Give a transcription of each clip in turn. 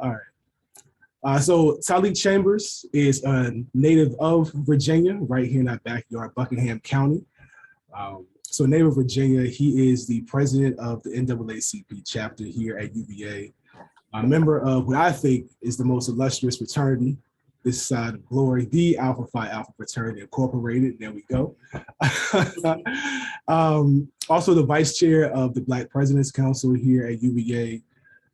All right. So Tyleek Chambers is a native of Virginia, right here in our backyard, Buckingham County. So native of Virginia, he is the president of the NAACP chapter here at UVA, a member of what I think is the most illustrious fraternity this side of glory, the Alpha Phi Alpha Fraternity Incorporated. There we go. Also the vice chair of the Black President's Council here at UVA,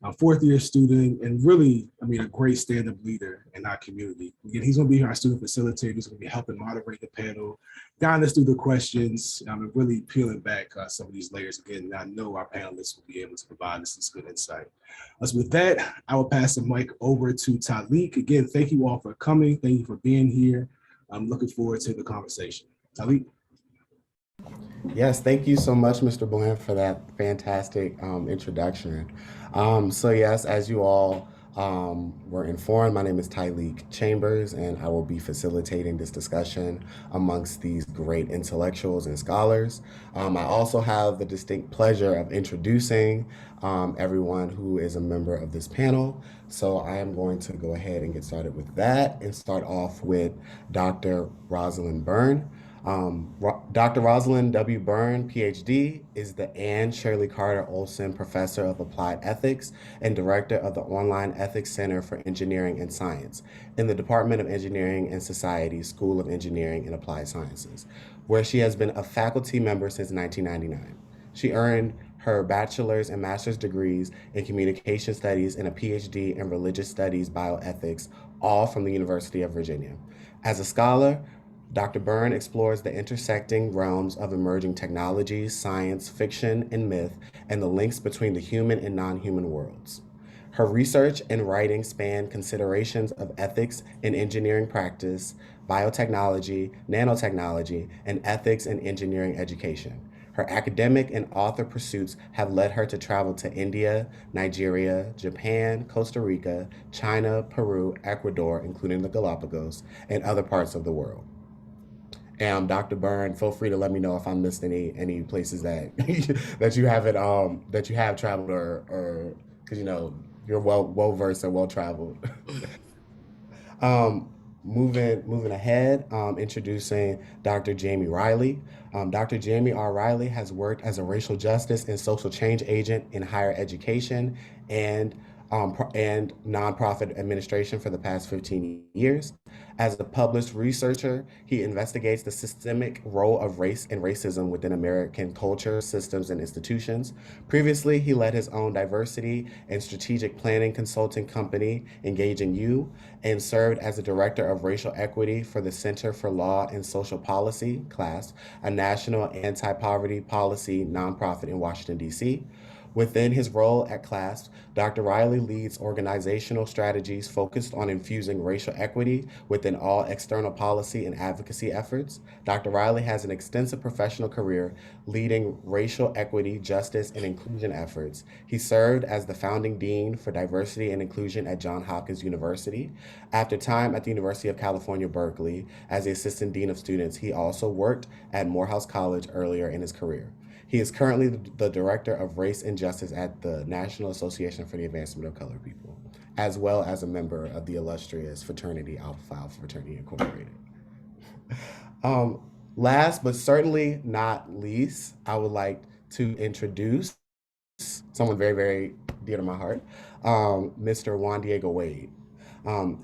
a fourth-year student, and really, a great stand-up leader in our community. Again, he's going to be our student facilitator. He's going to be helping moderate the panel, guiding us through the questions, and really peeling back some of these layers. Again, I know our panelists will be able to provide us this good insight. So with that, I will pass the mic over to Tyleek. Again, thank you all for coming. Thank you for being here. I'm looking forward to the conversation. Tyleek. Yes, thank you so much, Mr. Bland, for that fantastic introduction. So yes, as you all were informed, my name is Tyleek Chambers, and I will be facilitating this discussion amongst these great intellectuals and scholars. I also have the distinct pleasure of introducing everyone who is a member of this panel. So I am going to go ahead and get started with that and start off with Dr. Rosalyn Berne. Dr. Rosalyn W. Berne, PhD, is the Shirley Carter Olsson Professor of Applied Ethics and Director of the Online Ethics Center for Engineering and Science in the Department of Engineering and Society, School of Engineering and Applied Sciences, where she has been a faculty member since 1999. She earned her bachelor's and master's degrees in communication studies and a PhD in religious studies bioethics, all from the University of Virginia. As a scholar, Dr. Berne explores the intersecting realms of emerging technologies, science, fiction, and myth, and the links between the human and non-human worlds. Her research and writing span considerations of ethics in engineering practice, biotechnology, nanotechnology, and ethics in engineering education. Her academic and author pursuits have led her to travel to India, Nigeria, Japan, Costa Rica, China, Peru, Ecuador, including the Galapagos, and other parts of the world. And Dr. Berne, feel free to let me know if I missed any places that that you haven't that you have traveled or because you're well versed and well traveled. Moving ahead, introducing Dr. Jamie Riley. Dr. Jamie R. Riley has worked as a racial justice and social change agent in higher education and nonprofit administration for the past 15 years. As a published researcher, he investigates the systemic role of race and racism within American culture, systems, and institutions. Previously, he led his own diversity and strategic planning consulting company, Engaging You, and served as the director of racial equity for the Center for Law and Social Policy, CLASP, a national anti-poverty policy nonprofit in Washington, D.C. Within his role at CLASP, Dr. Riley leads organizational strategies focused on infusing racial equity within all external policy and advocacy efforts. Dr. Riley has an extensive professional career leading racial equity, justice, and inclusion efforts. He served as the founding dean for diversity and inclusion at Johns Hopkins University. After time at the University of California, Berkeley, as the assistant dean of students, he also worked at Morehouse College earlier in his career. He is currently the Director of Race and Justice at the National Association for the Advancement of Colored People, as well as a member of the illustrious fraternity Alpha Phi Alpha Fraternity Incorporated. Last but certainly not least, I would like to introduce someone very, very dear to my heart, Mr. Juandiego Wade.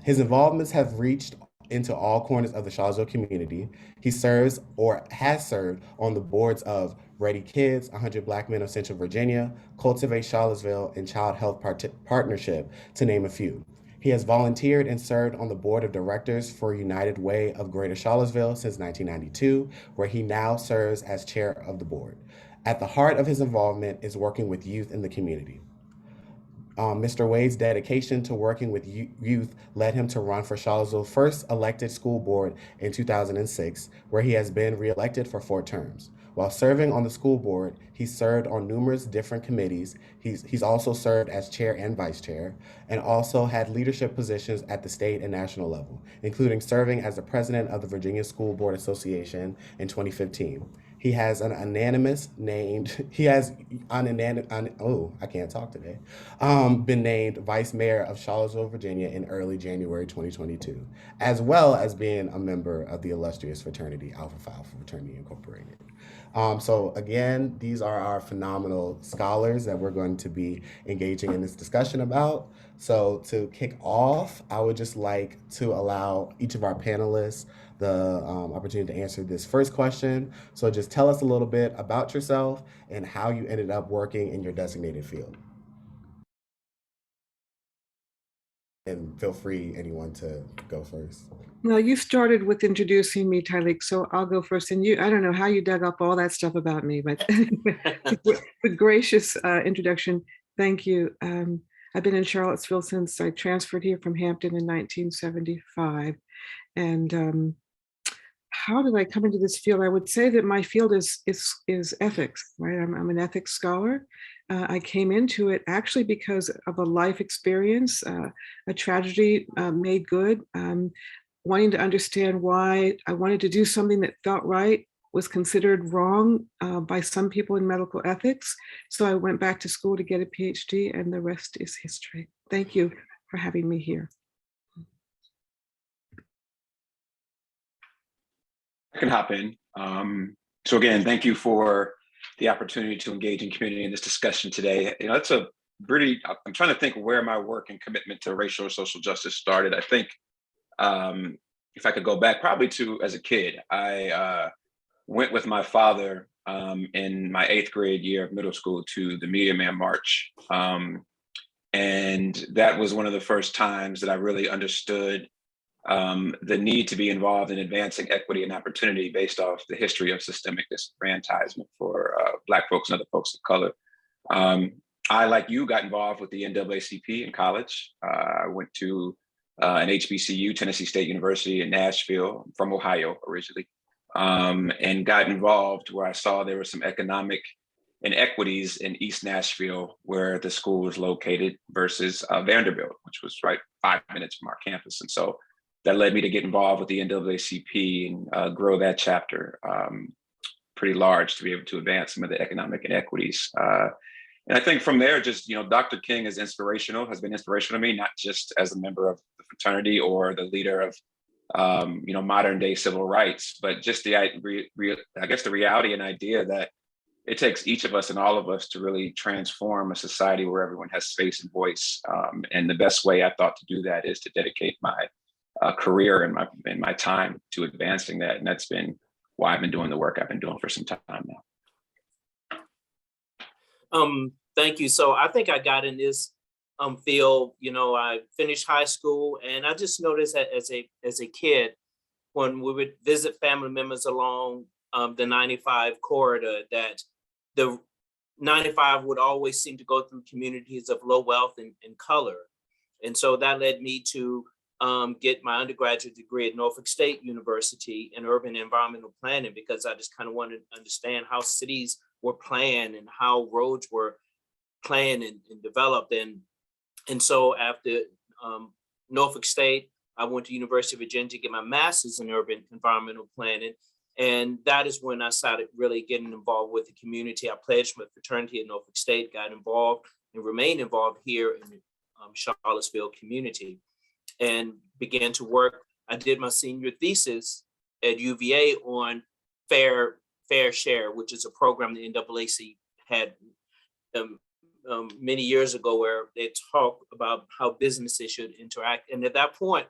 His involvements have reached into all corners of the Charlottesville community. He serves or has served on the boards of Ready Kids, 100 Black Men of Central Virginia, Cultivate Charlottesville, and Child Health Partnership, to name a few. He has volunteered and served on the board of directors for United Way of Greater Charlottesville since 1992, where he now serves as chair of the board. At the heart of his involvement is working with youth in the community. Mr. Wade's dedication to working with youth led him to run for Charlottesville's first elected school board in 2006, where he has been reelected for 4 terms. While serving on the school board, he served on numerous different committees. He's also served as chair and vice chair, and also had leadership positions at the state and national level, including serving as the president of the Virginia School Board Association in 2015. He has an unanimous named, he has I can't talk today, been named Vice Mayor of Charlottesville, Virginia in early January 2022, as well as being a member of the illustrious fraternity Alpha Phi Alpha Fraternity Incorporated. So again, these are our phenomenal scholars that we're going to be engaging in this discussion about. So to kick off, I would just like to allow each of our panelists the opportunity to answer this first question. So just tell us a little bit about yourself and how you ended up working in your designated field. And feel free, anyone, to go first. Well, you started with introducing me, Tyleek, so I'll go first. And I don't know how you dug up all that stuff about me, but the gracious introduction, thank you. I've been in Charlottesville since I transferred here from Hampton in 1975. And how did I come into this field? I would say that my field is ethics, right? I'm an ethics scholar. I came into it actually because of a life experience, a tragedy made good, wanting to understand why I wanted to do something that felt right was considered wrong by some people in medical ethics. So I went back to school to get a PhD, and the rest is history. Thank you for having me here. I can hop in. So again, thank you for the opportunity to engage in community in this discussion today. You know, it's a pretty, I'm trying to think where my work and commitment to racial or social justice started. I think if I could go back probably to as a kid, I went with my father in my 8th grade year of middle school to the Media Man March. And that was one of the first times that I really understood the need to be involved in advancing equity and opportunity based off the history of systemic disenfranchisement for Black folks and other folks of color. I, like you, got involved with the NAACP in college. I went to an HBCU, Tennessee State University in Nashville. I'm from Ohio originally, and got involved where I saw there were some economic inequities in East Nashville, where the school was located, versus Vanderbilt, which was right 5 minutes from our campus. And so that led me to get involved with the NAACP and grow that chapter pretty large to be able to advance some of the economic inequities. And I think from there, just, you know, Dr. King is inspirational, has been inspirational to me, not just as a member of the fraternity or the leader of, you know, modern day civil rights, but just the, I guess, the reality and idea that it takes each of us and all of us to really transform a society where everyone has space and voice. And the best way I thought to do that is to dedicate my career and my time to advancing that. And that's been why I've been doing the work I've been doing for some time now. Thank you. So I think I got in this field, you know, I finished high school, and I just noticed that as a kid, when we would visit family members along the 95 corridor, that the 95 would always seem to go through communities of low wealth and color. And so that led me to get my undergraduate degree at Norfolk State University in urban environmental planning, because I just kind of wanted to understand how cities were planned and how roads were planned and developed. And so after Norfolk State, I went to University of Virginia to get my master's in urban environmental planning. And that is when I started really getting involved with the community. I pledged my fraternity at Norfolk State, got involved and remained involved here in the Charlottesville community, and began to work. I did my senior thesis at UVA on Fair Share, which is a program the NAACP had many years ago, where they talk about how businesses should interact. And at that point,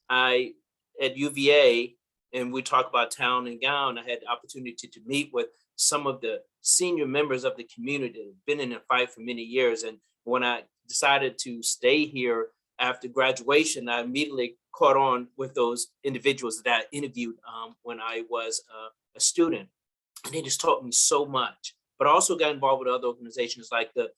at UVA, and we talk about town and gown, I had the opportunity to meet with some of the senior members of the community that have been in the fight for many years. And when I decided to stay here after graduation, I immediately caught on with those individuals that I interviewed when I was a student. And they just taught me so much, but I also got involved with other organizations like the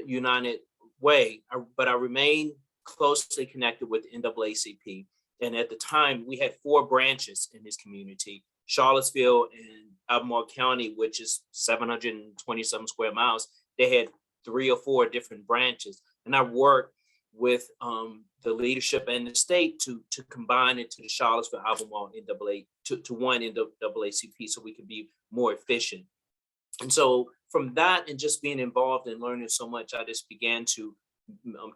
United Way, but I remained closely connected with the NAACP. And at the time, we had 4 branches in this community: Charlottesville and Albemarle County, which is 720-some square miles. They had 3 or 4 different branches. And I worked with the leadership and the state to combine it to the Charlottesville Albemarle NAA, to one NAACP, so we could be more efficient. And so from that and just being involved and learning so much, I just began to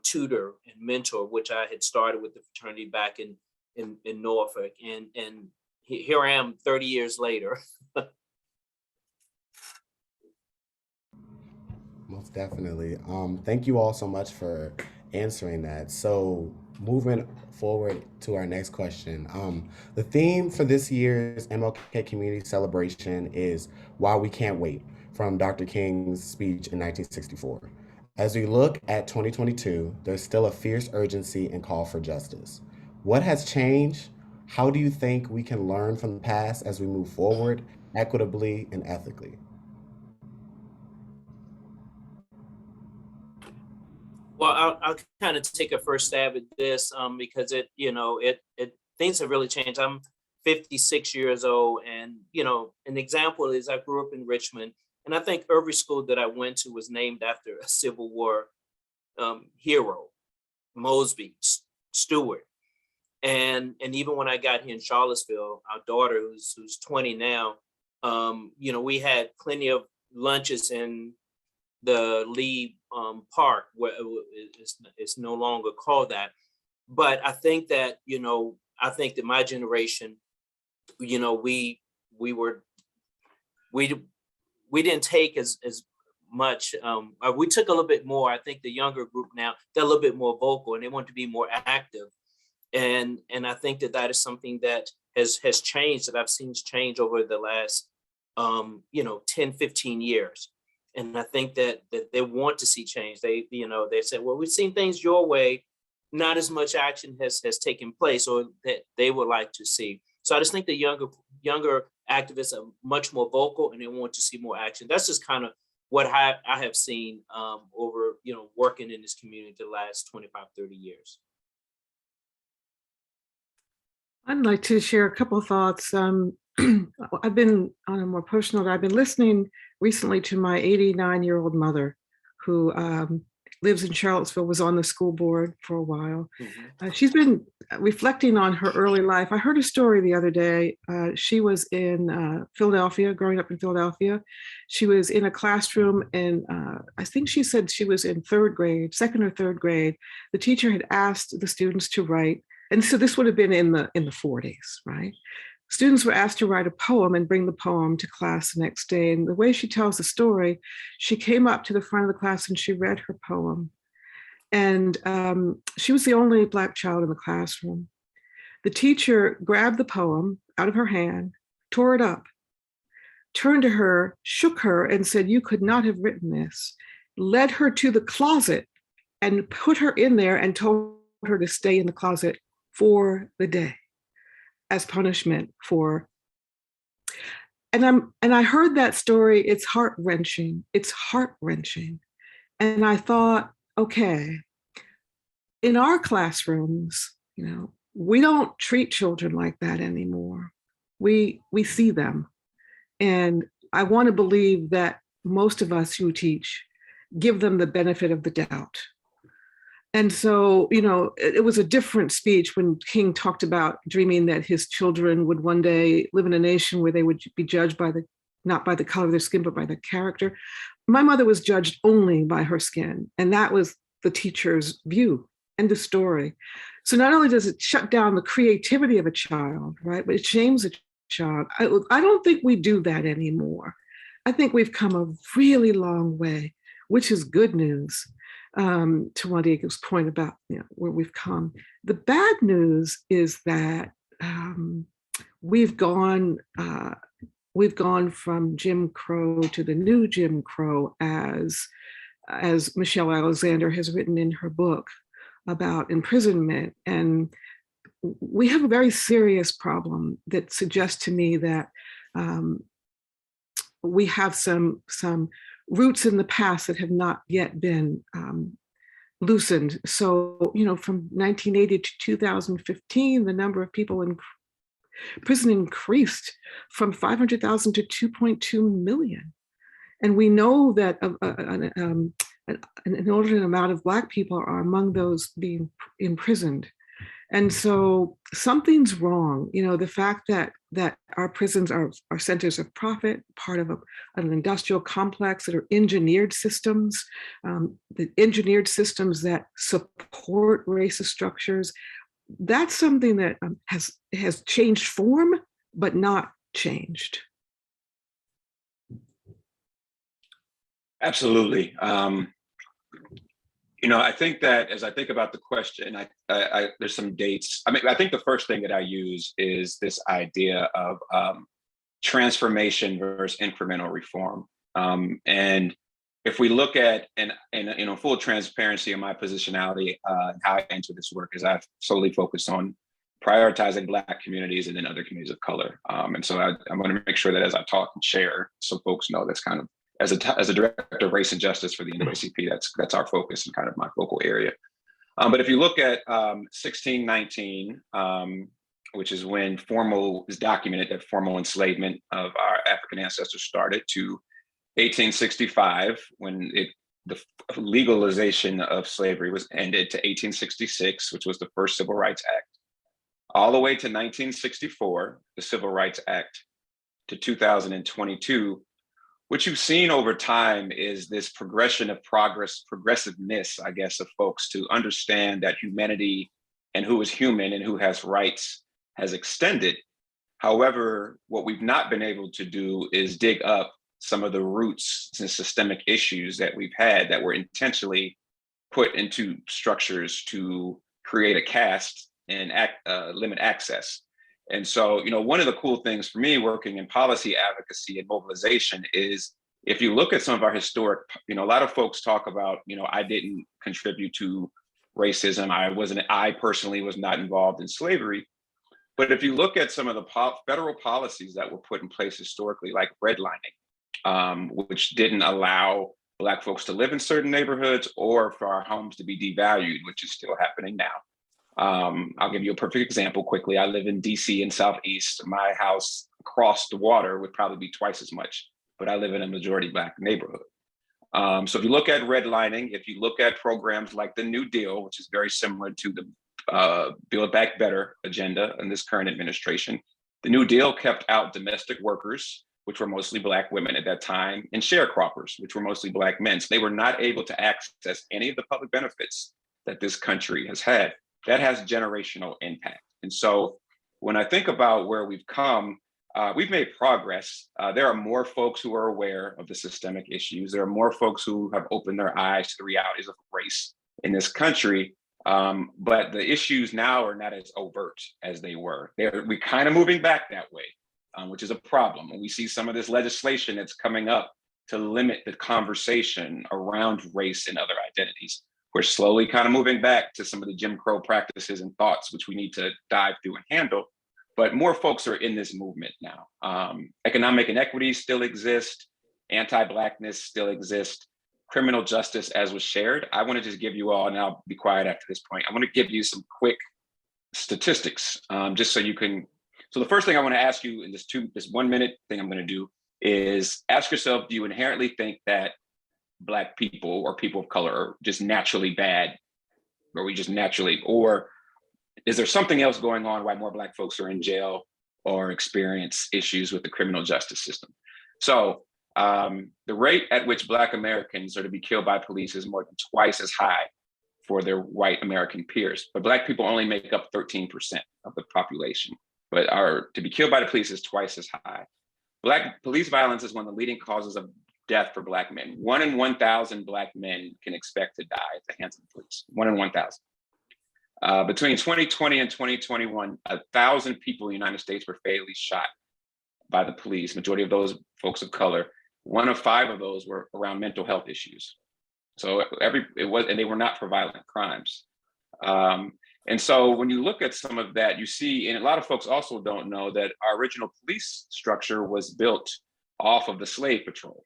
tutor and mentor, which I had started with the fraternity back in Norfolk. And here I am 30 years later. Most definitely. Thank you all so much for answering that. So moving forward to our next question. The theme for this year's MLK Community Celebration is While We Can't Wait, from Dr. King's speech in 1964. As we look at 2022, there's still a fierce urgency and call for justice. What has changed? How do you think we can learn from the past as we move forward equitably and ethically? Well, I'll kind of take a first stab at this because it things have really changed. I'm 56 years old, and an example is I grew up in Richmond, and I think every school that I went to was named after a Civil War hero, Mosby, Stewart, and even when I got here in Charlottesville, our daughter who's 20 now, we had plenty of lunches in the Lee Park, where it's no longer called that. But I think that, my generation, we didn't take as much. We took a little bit more. I think the younger group now, they're a little bit more vocal and they want to be more active. And I think that is something that has changed, that I've seen change over the last 10, 15 years. And I think that they want to see change. They said, well, we've seen things your way, not as much action has taken place, or that they would like to see. So I just think the younger activists are much more vocal and they want to see more action. That's just kind of what I have seen over, working in this community the last 25, 30 years. I'd like to share a couple of thoughts. I've been, on a more personal note, I've been listening recently to my 89-year-old mother, who lives in Charlottesville, was on the school board for a while. Mm-hmm. She's been reflecting on her early life. I heard a story the other day. She was in Philadelphia, growing up in Philadelphia. She was in a classroom, and I think she said she was in second or third grade. The teacher had asked the students to write, and so this would have been in the 40s, right? Students were asked to write a poem and bring the poem to class the next day. And the way she tells the story, she came up to the front of the class and she read her poem. And she was the only Black child in the classroom. The teacher grabbed the poem out of her hand, tore it up, turned to her, shook her, and said, "You could not have written this," led her to the closet and put her in there and told her to stay in the closet for the day as punishment for. And I heard that story. It's heart-wrenching. It's heart-wrenching. And I thought, okay, in our classrooms, we don't treat children like that anymore. We see them. And I want to believe that most of us who teach give them the benefit of the doubt. And so, it was a different speech when King talked about dreaming that his children would one day live in a nation where they would be judged not by the color of their skin, but by the character. My mother was judged only by her skin. And that was the teacher's view and the story. So not only does it shut down the creativity of a child, right, but it shames a child. I don't think we do that anymore. I think we've come a really long way, which is good news. To Juandiego's point about where we've come. The bad news is that we've gone from Jim Crow to the new Jim Crow, as Michelle Alexander has written in her book about imprisonment. And we have a very serious problem that suggests to me that we have some roots in the past that have not yet been loosened. So, from 1980 to 2015, the number of people in prison increased from 500,000 to 2.2 million. And we know that an inordinate amount of Black people are among those being imprisoned. And so something's wrong. You know, the fact that our prisons are centers of profit, part of an industrial complex that are engineered systems, the engineered systems that support racist structures. That's something that has changed form, but not changed. Absolutely. You know, I think that as I think about the question, there's some dates. I mean, I think the first thing that I use is this idea of transformation versus incremental reform. And if we look at, and you know, full transparency in my positionality, how I enter this work is I've solely focused on prioritizing Black communities and then other communities of color. And so I'm going to make sure that as I talk and share, so folks know that's kind of, as a director of race and justice for the NAACP, that's our focus and kind of my focal area. But if you look at 1619, which is when is documented that formal enslavement of our African ancestors started, to 1865, when the legalization of slavery was ended, to 1866, which was the first Civil Rights Act, all the way to 1964, the Civil Rights Act, to 2022. What you've seen over time is this progression of progressiveness, I guess, of folks to understand that humanity and who is human and who has rights has extended. However, what we've not been able to do is dig up some of the roots and systemic issues that we've had that were intentionally put into structures to create a caste and limit access. And so, you know, one of the cool things for me working in policy advocacy and mobilization is if you look at some of our historic, you know, a lot of folks talk about, you know, I didn't contribute to racism. I personally was not involved in slavery. But if you look at some of the federal policies that were put in place historically, like redlining, which didn't allow Black folks to live in certain neighborhoods or for our homes to be devalued, which is still happening now. I'll give you a perfect example quickly. I live in DC in Southeast. My house across the water would probably be twice as much, but I live in a majority Black neighborhood. So if you look at redlining, if you look at programs like the New Deal, which is very similar to the Build Back Better agenda in this current administration, the New Deal kept out domestic workers, which were mostly Black women at that time, and sharecroppers, which were mostly Black men. So they were not able to access any of the public benefits that this country has had. That has generational impact. And so when I think about where we've come, we've made progress. There are more folks who are aware of the systemic issues. There are more folks who have opened their eyes to the realities of race in this country. But the issues now are not as overt as they were. We're kind of moving back that way, which is a problem. And we see some of this legislation that's coming up to limit the conversation around race and other identities. We're slowly kind of moving back to some of the Jim Crow practices and thoughts, which we need to dive through and handle. But more folks are in this movement now. Economic inequities still exist. Anti-Blackness still exists. Criminal justice, as was shared. I want to just give you all, and I'll be quiet after this point, I want to give you some quick statistics, just so you can. So the first thing I want to ask you in this 1 minute thing I'm going to do is ask yourself, do you inherently think that Black people or people of color are just naturally bad, or is there something else going on why more Black folks are in jail or experience issues with the criminal justice system? So the rate at which Black Americans are to be killed by police is more than twice as high for their white American peers, but Black people only make up 13% of the population, but to be killed by the police is twice as high. Black police violence is one of the leading causes of death for Black men. 1 in 1,000 Black men can expect to die at the hands of the police. 1 in 1,000. Between 2020 and 2021, 1,000 people in the United States were fatally shot by the police. Majority of those folks of color. 1 of 5 of those were around mental health issues. So and they were not for violent crimes. And so when you look at some of that, you see, and a lot of folks also don't know that our original police structure was built off of the slave patrol.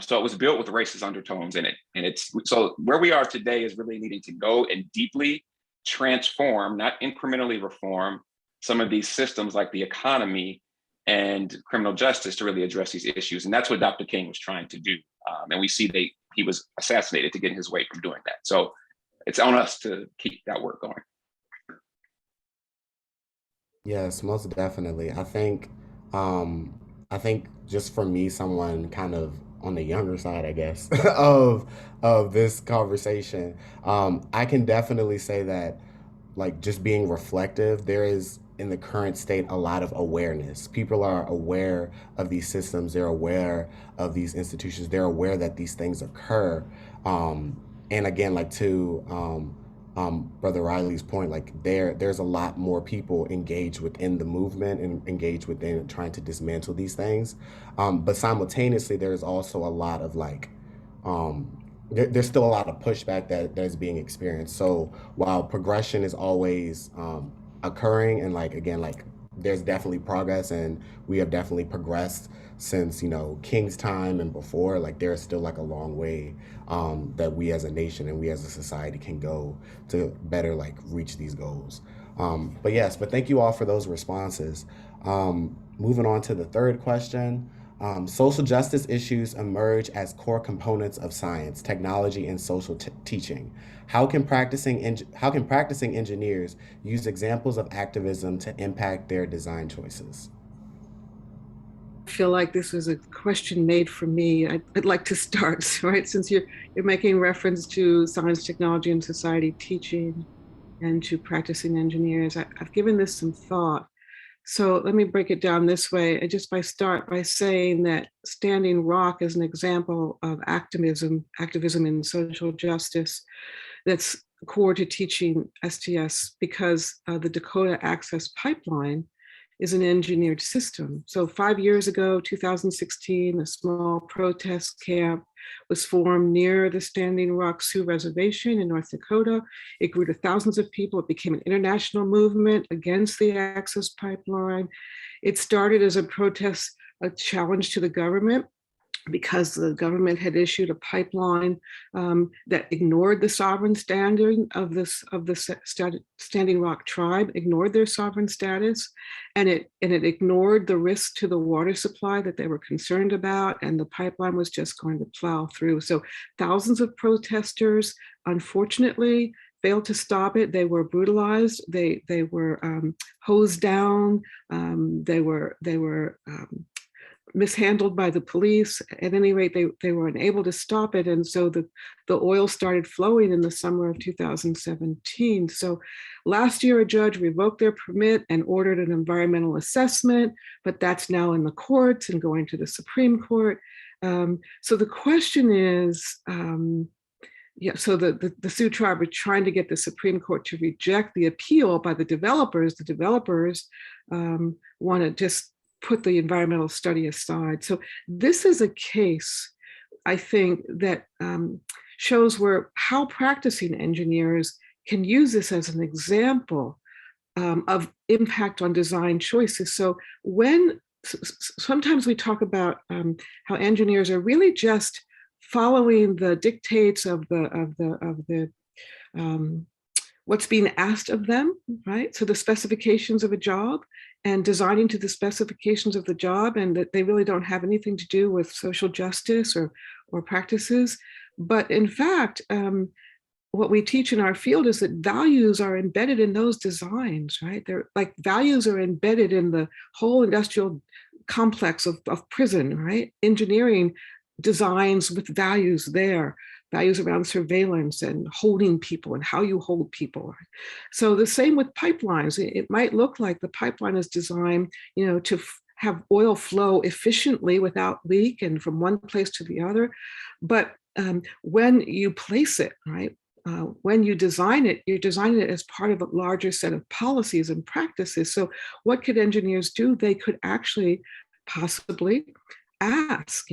So it was built with racist undertones in it. And so where we are today is really needing to go and deeply transform, not incrementally reform, some of these systems like the economy and criminal justice to really address these issues. And that's what Dr. King was trying to do. And we see he was assassinated to get his way from doing that. So it's on us to keep that work going. Yes, most definitely. Um, I think just for me, someone kind of on the younger side, I guess, of this conversation, I can definitely say that like just being reflective, there is in the current state a lot of awareness. People are aware of these systems, they're aware of these institutions, they're aware that these things occur. And again, like to Brother Riley's point, like there's a lot more people engaged within the movement and engaged within trying to dismantle these things. But simultaneously, there's also a lot of like there's still a lot of pushback that is being experienced. So while progression is always occurring, and like again, like there's definitely progress, and we have definitely progressed since King's time and before. Like there is still like a long way that we as a nation and we as a society can go to better like reach these goals. But thank you all for those responses. Moving on to the third question. Social justice issues emerge as core components of science, technology, and social teaching. How can practicing engineers use examples of activism to impact their design choices? I feel like this was a question made for me. I'd like to start, right? Since you're making reference to science, technology, and society teaching and to practicing engineers, I've given this some thought. So let me break it down this way. I just start by saying that Standing Rock is an example of activism in social justice that's core to teaching STS because the Dakota Access Pipeline is an engineered system. So 5 years ago, 2016, a small protest camp was formed near the Standing Rock Sioux Reservation in North Dakota. It grew to thousands of people. It became an international movement against the access pipeline. It started as a protest, a challenge to the government, because the government had issued a pipeline that ignored the sovereign standing of the Standing Rock tribe, ignored their sovereign status, and it ignored the risk to the water supply that they were concerned about, and the pipeline was just going to plow through. So thousands of protesters, unfortunately, failed to stop it. They were brutalized. They were hosed down. They were mishandled by the police. At any rate, they were unable to stop it. And so the oil started flowing in the summer of 2017. So last year, a judge revoked their permit and ordered an environmental assessment, but that's now in the courts and going to the Supreme Court. So the question is, so the Sioux tribe are trying to get the Supreme Court to reject the appeal by the developers. The developers want to just put the environmental study aside. So this is a case, I think, that shows how practicing engineers can use this as an example of impact on design choices. So sometimes we talk about how engineers are really just following the dictates of the what's being asked of them, right? So the specifications of a job and designing to the specifications of the job, and that they really don't have anything to do with social justice or practices. But in fact, what we teach in our field is that values are embedded in those designs, right? They're like values are embedded in the whole industrial complex of prison, right? Engineering designs with values there, values around surveillance and holding people and how you hold people. So the same with pipelines. It might look like the pipeline is designed, to have oil flow efficiently without leak and from one place to the other. But when you place it, right, when you design it, you're designing it as part of a larger set of policies and practices. So what could engineers do? They could actually possibly ask,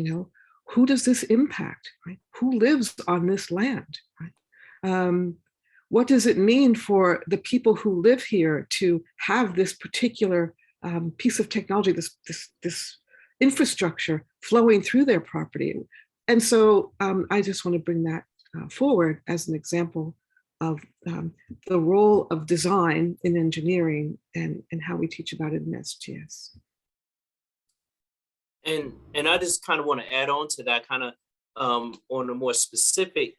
who does this impact, right? Who lives on this land, right? What does it mean for the people who live here to have this particular piece of technology, this infrastructure flowing through their property? And so I just want to bring that forward as an example of the role of design in engineering and how we teach about it in STS. And I just kind of want to add on to that, kind of on a more specific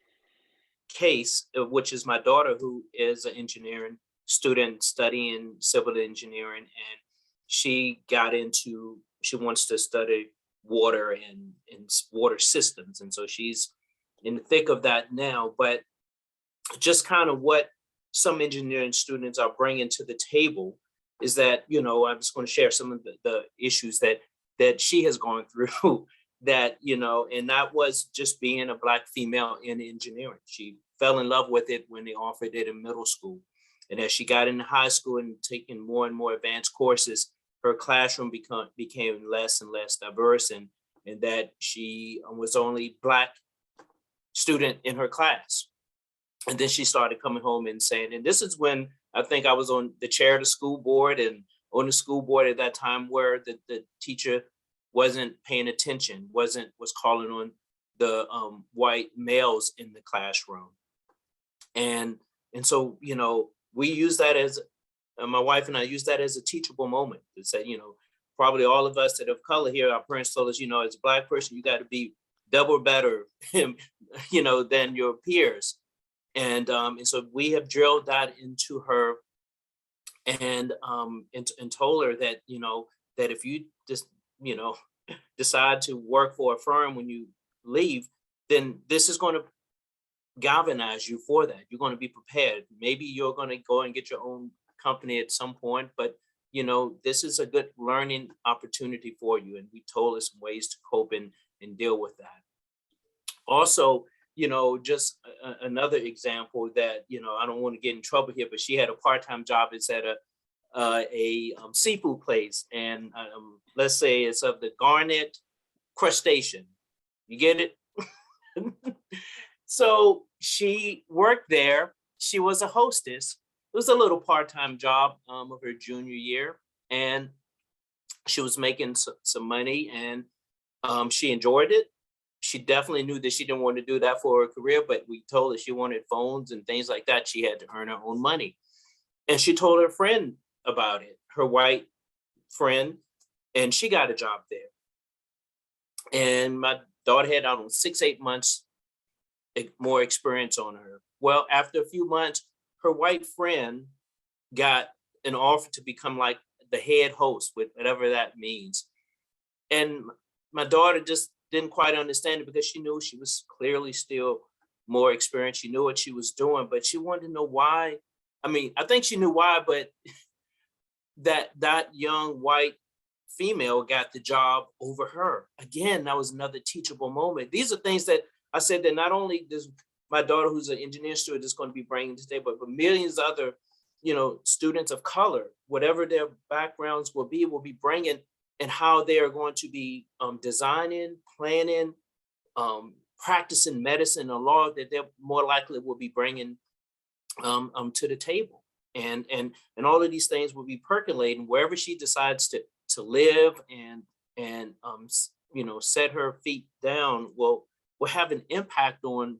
case, which is my daughter, who is an engineer. student studying civil engineering, and she wants to study water and water systems. And so she's in the thick of that now, but just kind of what some engineering students are bringing to the table is that, I'm just going to share some of the issues that she has gone through that, and that was just being a Black female in engineering. She fell in love with it when they offered it in middle school. And as she got into high school and taking more and more advanced courses, her classroom became less and less diverse, and that she was only Black student in her class. And then she started coming home and saying, and this is when I think I was on the chair of the school board, and on the school board at that time, where the teacher wasn't paying attention, was calling on the white males in the classroom. And so, we use that as, my wife and I use that as a teachable moment. It said, probably all of us that have color here, our parents told us, as a Black person, you got to be double better, than your peers. And so we have drilled that into her, and told her that, that if you just, decide to work for a firm when you leave, then this is going to galvanize you for that. You're going to be prepared. Maybe you're going to go and get your own company at some point, but this is a good learning opportunity for you. And we told her some ways to cope and deal with that. Also, just another example that, I don't want to get in trouble here, but she had a part-time job. It's at a seafood place, and let's say it's of the garnet crustacean. You get it? So she worked there. She was a hostess. It was a little part-time job of her junior year, and she was making some money, and she enjoyed it. She definitely knew that she didn't want to do that for her career, but we told her she wanted phones and things like that. She had to earn her own money. And she told her friend about it, her white friend, and she got a job there. And my daughter had, 6-8 months more experience on her. Well, after a few months, her white friend got an offer to become like the head host, with whatever that means. And my daughter just didn't quite understand it, because she knew she was clearly still more experienced. She knew what she was doing, but she wanted to know why. I mean, I think she knew why, but that young white female got the job over her. Again, that was another teachable moment. These are things that I said that not only does my daughter, who's an engineering student, is going to be bringing today, but millions of other, students of color, whatever their backgrounds will be bringing, and how they are going to be designing, planning, practicing medicine and law, that they're more likely will be bringing to the table. And all of these things will be percolating wherever she decides to live, and set her feet down, will have an impact on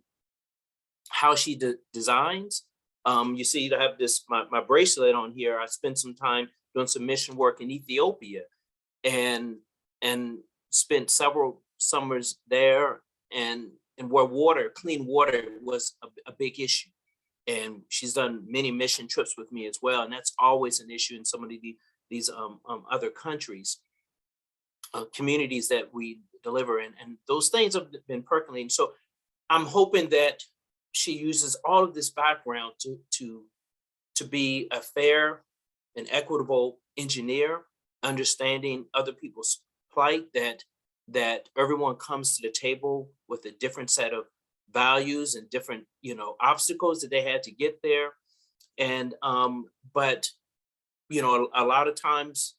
how she designs. You see, I have this, my bracelet on here. I spent some time doing some mission work in Ethiopia, and spent several summers there, and where clean water was a big issue. And she's done many mission trips with me as well, and that's always an issue in some of these other countries, communities that we deliver in, and those things have been percolating. So I'm hoping that she uses all of this background to be a fair and equitable engineer, understanding other people's plight, that everyone comes to the table with a different set of values and different, obstacles that they had to get there. And but a lot of times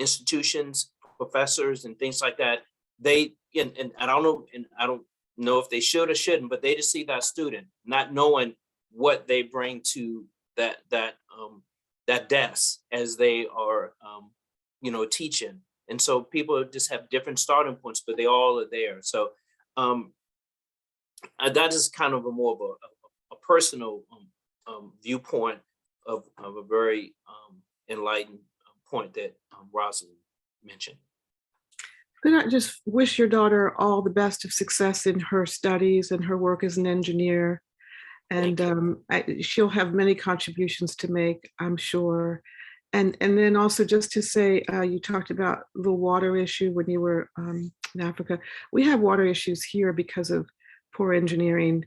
institutions, professors and things like that, they and I don't know if they should or shouldn't, but they just see that student not knowing what they bring to that desk as they are teaching. And so people just have different starting points, but they all are there. So that is kind of a more of a personal viewpoint of a very enlightened point that Rosalyn mentioned. Could I just wish your daughter all the best of success in her studies and her work as an engineer? And she'll have many contributions to make, I'm sure. And then also just to say, you talked about the water issue when you were in Africa. We have water issues here because of poor engineering,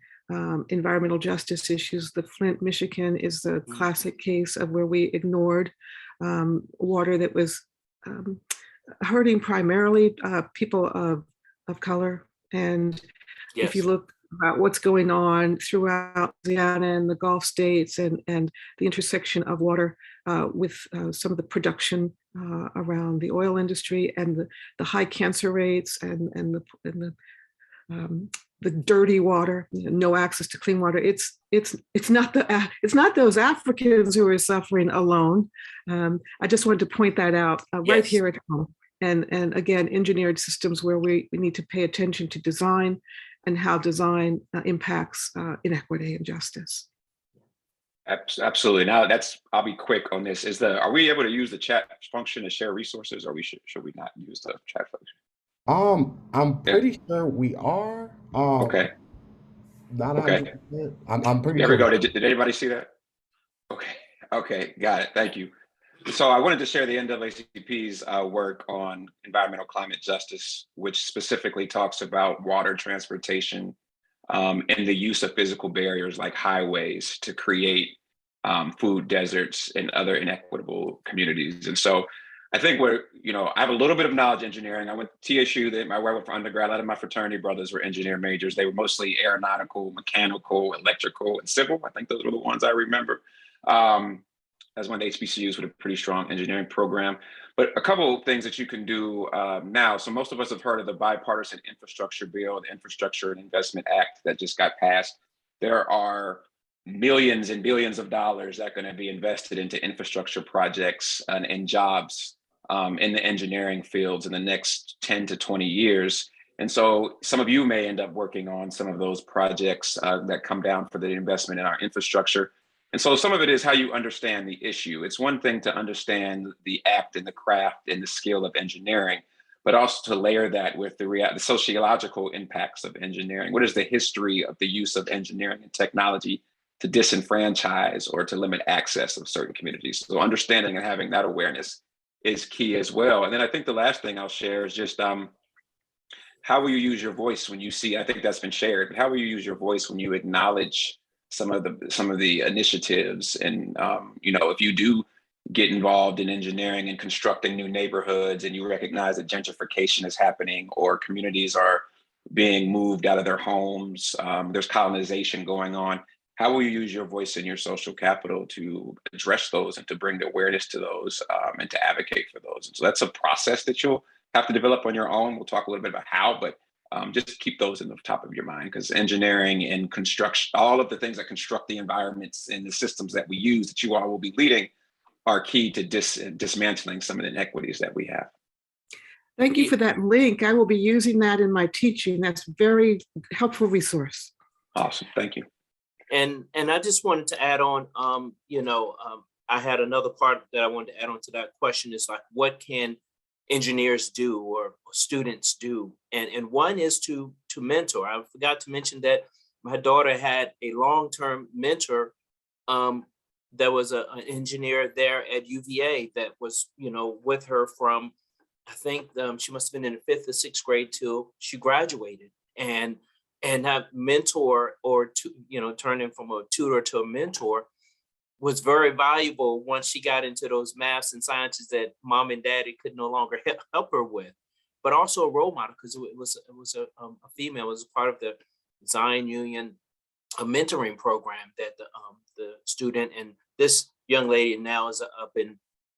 environmental justice issues. The Flint, Michigan is the classic case of where we ignored water that was hurting primarily people of color. And if you look about what's going on throughout Louisiana and the Gulf states and the intersection of water with some of the production around the oil industry and the high cancer rates and the dirty water, no access to clean water. It's not those Africans who are suffering alone. I just wanted to point that out right here at home. And again, engineered systems where we need to pay attention to design and how design impacts inequity and justice. Absolutely. Now I'll be quick on this. Are we able to use the chat function to share resources, or should we not use the chat function? I'm pretty sure we are. Okay. Not Okay. 100%. I'm pretty There sure. we go. Did anybody see that? Okay. Okay. Got it. Thank you. So I wanted to share the NAACP's work on environmental climate justice, which specifically talks about water transportation and the use of physical barriers like highways to create food deserts and other inequitable communities. And so I think I have a little bit of knowledge engineering. I went to TSU, where I went for undergrad. A lot of my fraternity brothers were engineer majors. They were mostly aeronautical, mechanical, electrical, and civil. I think those were the ones I remember. That's one of the HBCUs with a pretty strong engineering program. But a couple of things that you can do now. So most of us have heard of the bipartisan infrastructure bill, the Infrastructure and Investment Act that just got passed. There are millions and billions of dollars that are going to be invested into infrastructure projects and jobs in the engineering fields in the next 10 to 20 years. And so some of you may end up working on some of those projects that come down for the investment in our infrastructure. And so some of it is how you understand the issue. It's one thing to understand the act and the craft and the skill of engineering, but also to layer that with the sociological impacts of engineering. What is the history of the use of engineering and technology to disenfranchise or to limit access of certain communities? So understanding and having that awareness is key as well. And then I think the last thing I'll share is just how will you use your voice when you see, I think that's been shared, but how will you use your voice when you acknowledge some of the initiatives? And if you do get involved in engineering and constructing new neighborhoods and you recognize that gentrification is happening or communities are being moved out of their homes, there's colonization going on, how will you use your voice and your social capital to address those and to bring the awareness to those and to advocate for those? And so that's a process that you'll have to develop on your own. We'll talk a little bit about how, but just keep those in the top of your mind, because engineering and construction, all of the things that construct the environments and the systems that we use that you all will be leading are key to dismantling some of the inequities that we have. Thank you for that link. I will be using that in my teaching. That's a very helpful resource. Awesome. Thank you. And I just wanted to add on, I had another part that I wanted to add on to that question is like, what can engineers do or students do? And one is to mentor. I forgot to mention that my daughter had a long-term mentor that was an engineer there at UVA that was, with her from, I think she must have been in the 5th or 6th grade till she graduated. And that mentor or turning from a tutor to a mentor was very valuable once she got into those maths and sciences that mom and daddy could no longer help her with, but also a role model because it was a female, was a part of the Zion Union a mentoring program that the student and this young lady now is up in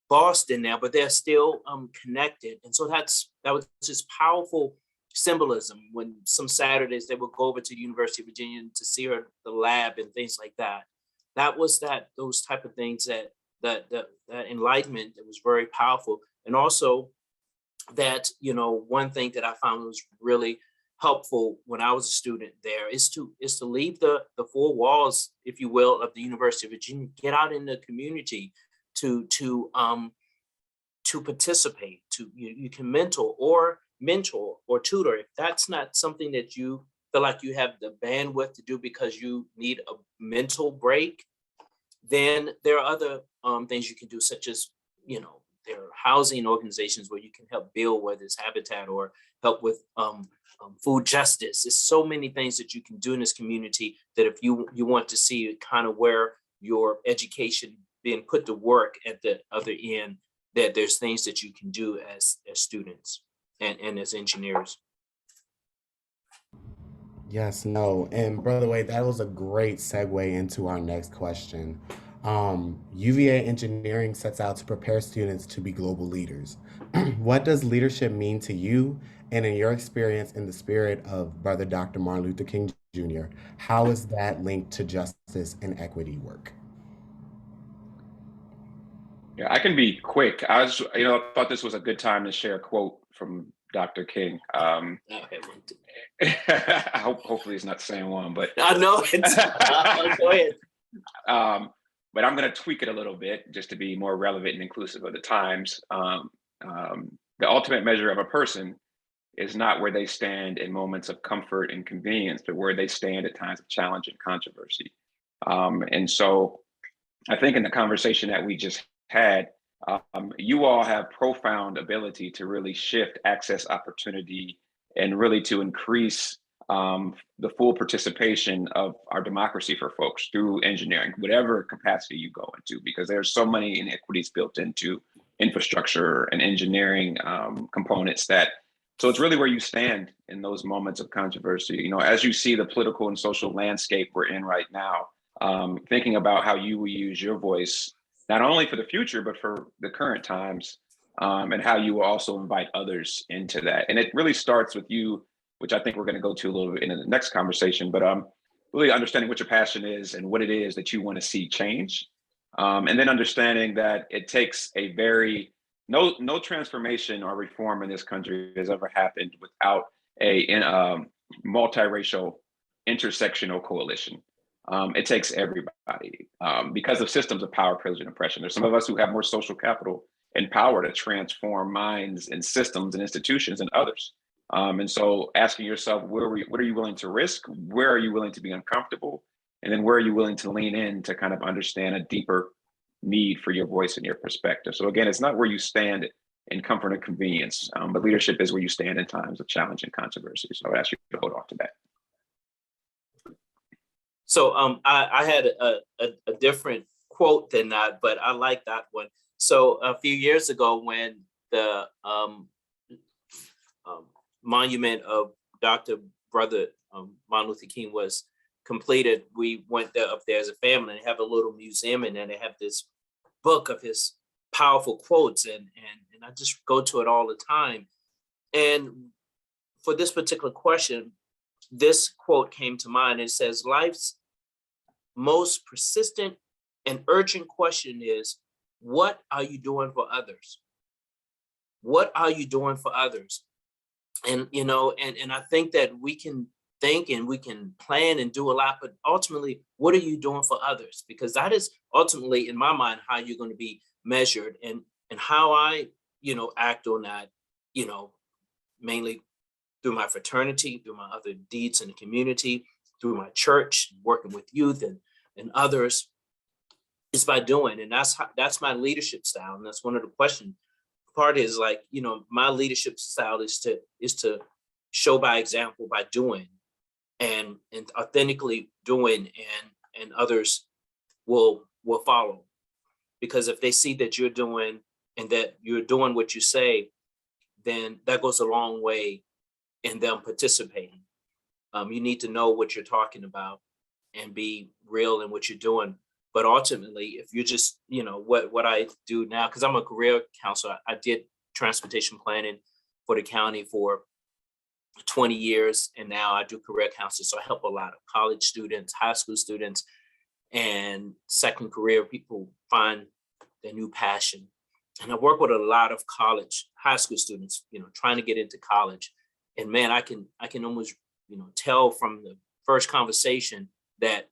Boston now, but they're still connected. And so that was just powerful symbolism when some Saturdays they would go over to the University of Virginia to see her, the lab and things like that. That was those type of things that enlightenment that was very powerful. And also that, one thing that I found was really helpful when I was a student there is to leave the four walls, if you will, of the University of Virginia, get out in the community to participate, you can mentor or tutor. If that's not something that you feel like you have the bandwidth to do because you need a mental break, then there are other things you can do, such as, there are housing organizations where you can help build, whether it's habitat or help with food justice. There's so many things that you can do in this community that if you want to see kind of where your education being put to work at the other end, that there's things that you can do as students and as engineers. Yes, no. And by the way, that was a great segue into our next question. UVA engineering sets out to prepare students to be global leaders. What does leadership mean to you? And in your experience, in the spirit of Brother Dr. Martin Luther King Jr., how is that linked to justice and equity work? Yeah, I can be quick. I thought this was a good time to share a quote from Dr. King. Okay, Hopefully it's not the same one, but I know it's go ahead. But I'm going to tweak it a little bit just to be more relevant and inclusive of the times. The ultimate measure of a person is not where they stand in moments of comfort and convenience, but where they stand at times of challenge and controversy. And so I think in the conversation that we just had, you all have profound ability to really shift access opportunity and really to increase the full participation of our democracy for folks through engineering, whatever capacity you go into, because there's so many inequities built into infrastructure and engineering components so it's really where you stand in those moments of controversy. As you see the political and social landscape we're in right now, thinking about how you will use your voice, not only for the future, but for the current times, and how you will also invite others into that. And it really starts with you, which I think we're going to go to a little bit in the next conversation, but really understanding what your passion is and what it is that you want to see change. And then understanding that it takes no transformation or reform in this country has ever happened without a multiracial intersectional coalition. It takes everybody because of systems of power, privilege, and oppression. There's some of us who have more social capital and power to transform minds and systems and institutions than others. And so asking yourself, what are you willing to risk? Where are you willing to be uncomfortable? And then where are you willing to lean in to kind of understand a deeper need for your voice and your perspective? So again, it's not where you stand in comfort and convenience, but leadership is where you stand in times of challenge and controversy. So I would ask you to hold on to that. So I had a different quote than that, but I like that one. So a few years ago, when the monument of Brother Martin Luther King was completed, we went up there as a family and have a little museum, and then they have this book of his powerful quotes, and I just go to it all the time. And for this particular question, this quote came to mind. It says, life's most persistent and urgent question is, what are you doing for others? What are you doing for others? And, and I think that we can think and we can plan and do a lot, but ultimately, what are you doing for others? Because that is ultimately, in my mind, how you're going to be measured, and how I, act on that, mainly through my fraternity, through my other deeds in the community, through my church, working with youth and others, is by doing. And that's my leadership style. And that's one of the questions. Part is like, my leadership style is to show by example, by doing and authentically doing, and others will follow. Because if they see that you're doing and that you're doing what you say, then that goes a long way in them participating. You need to know what you're talking about and be real in what you're doing. But ultimately, if you're just, what I do now, because I'm a career counselor, I did transportation planning for the county for 20 years. And now I do career counseling. So I help a lot of college students, high school students, and second career people find their new passion. And I work with a lot of high school students, trying to get into college. And man, I can almost, tell from the first conversation that,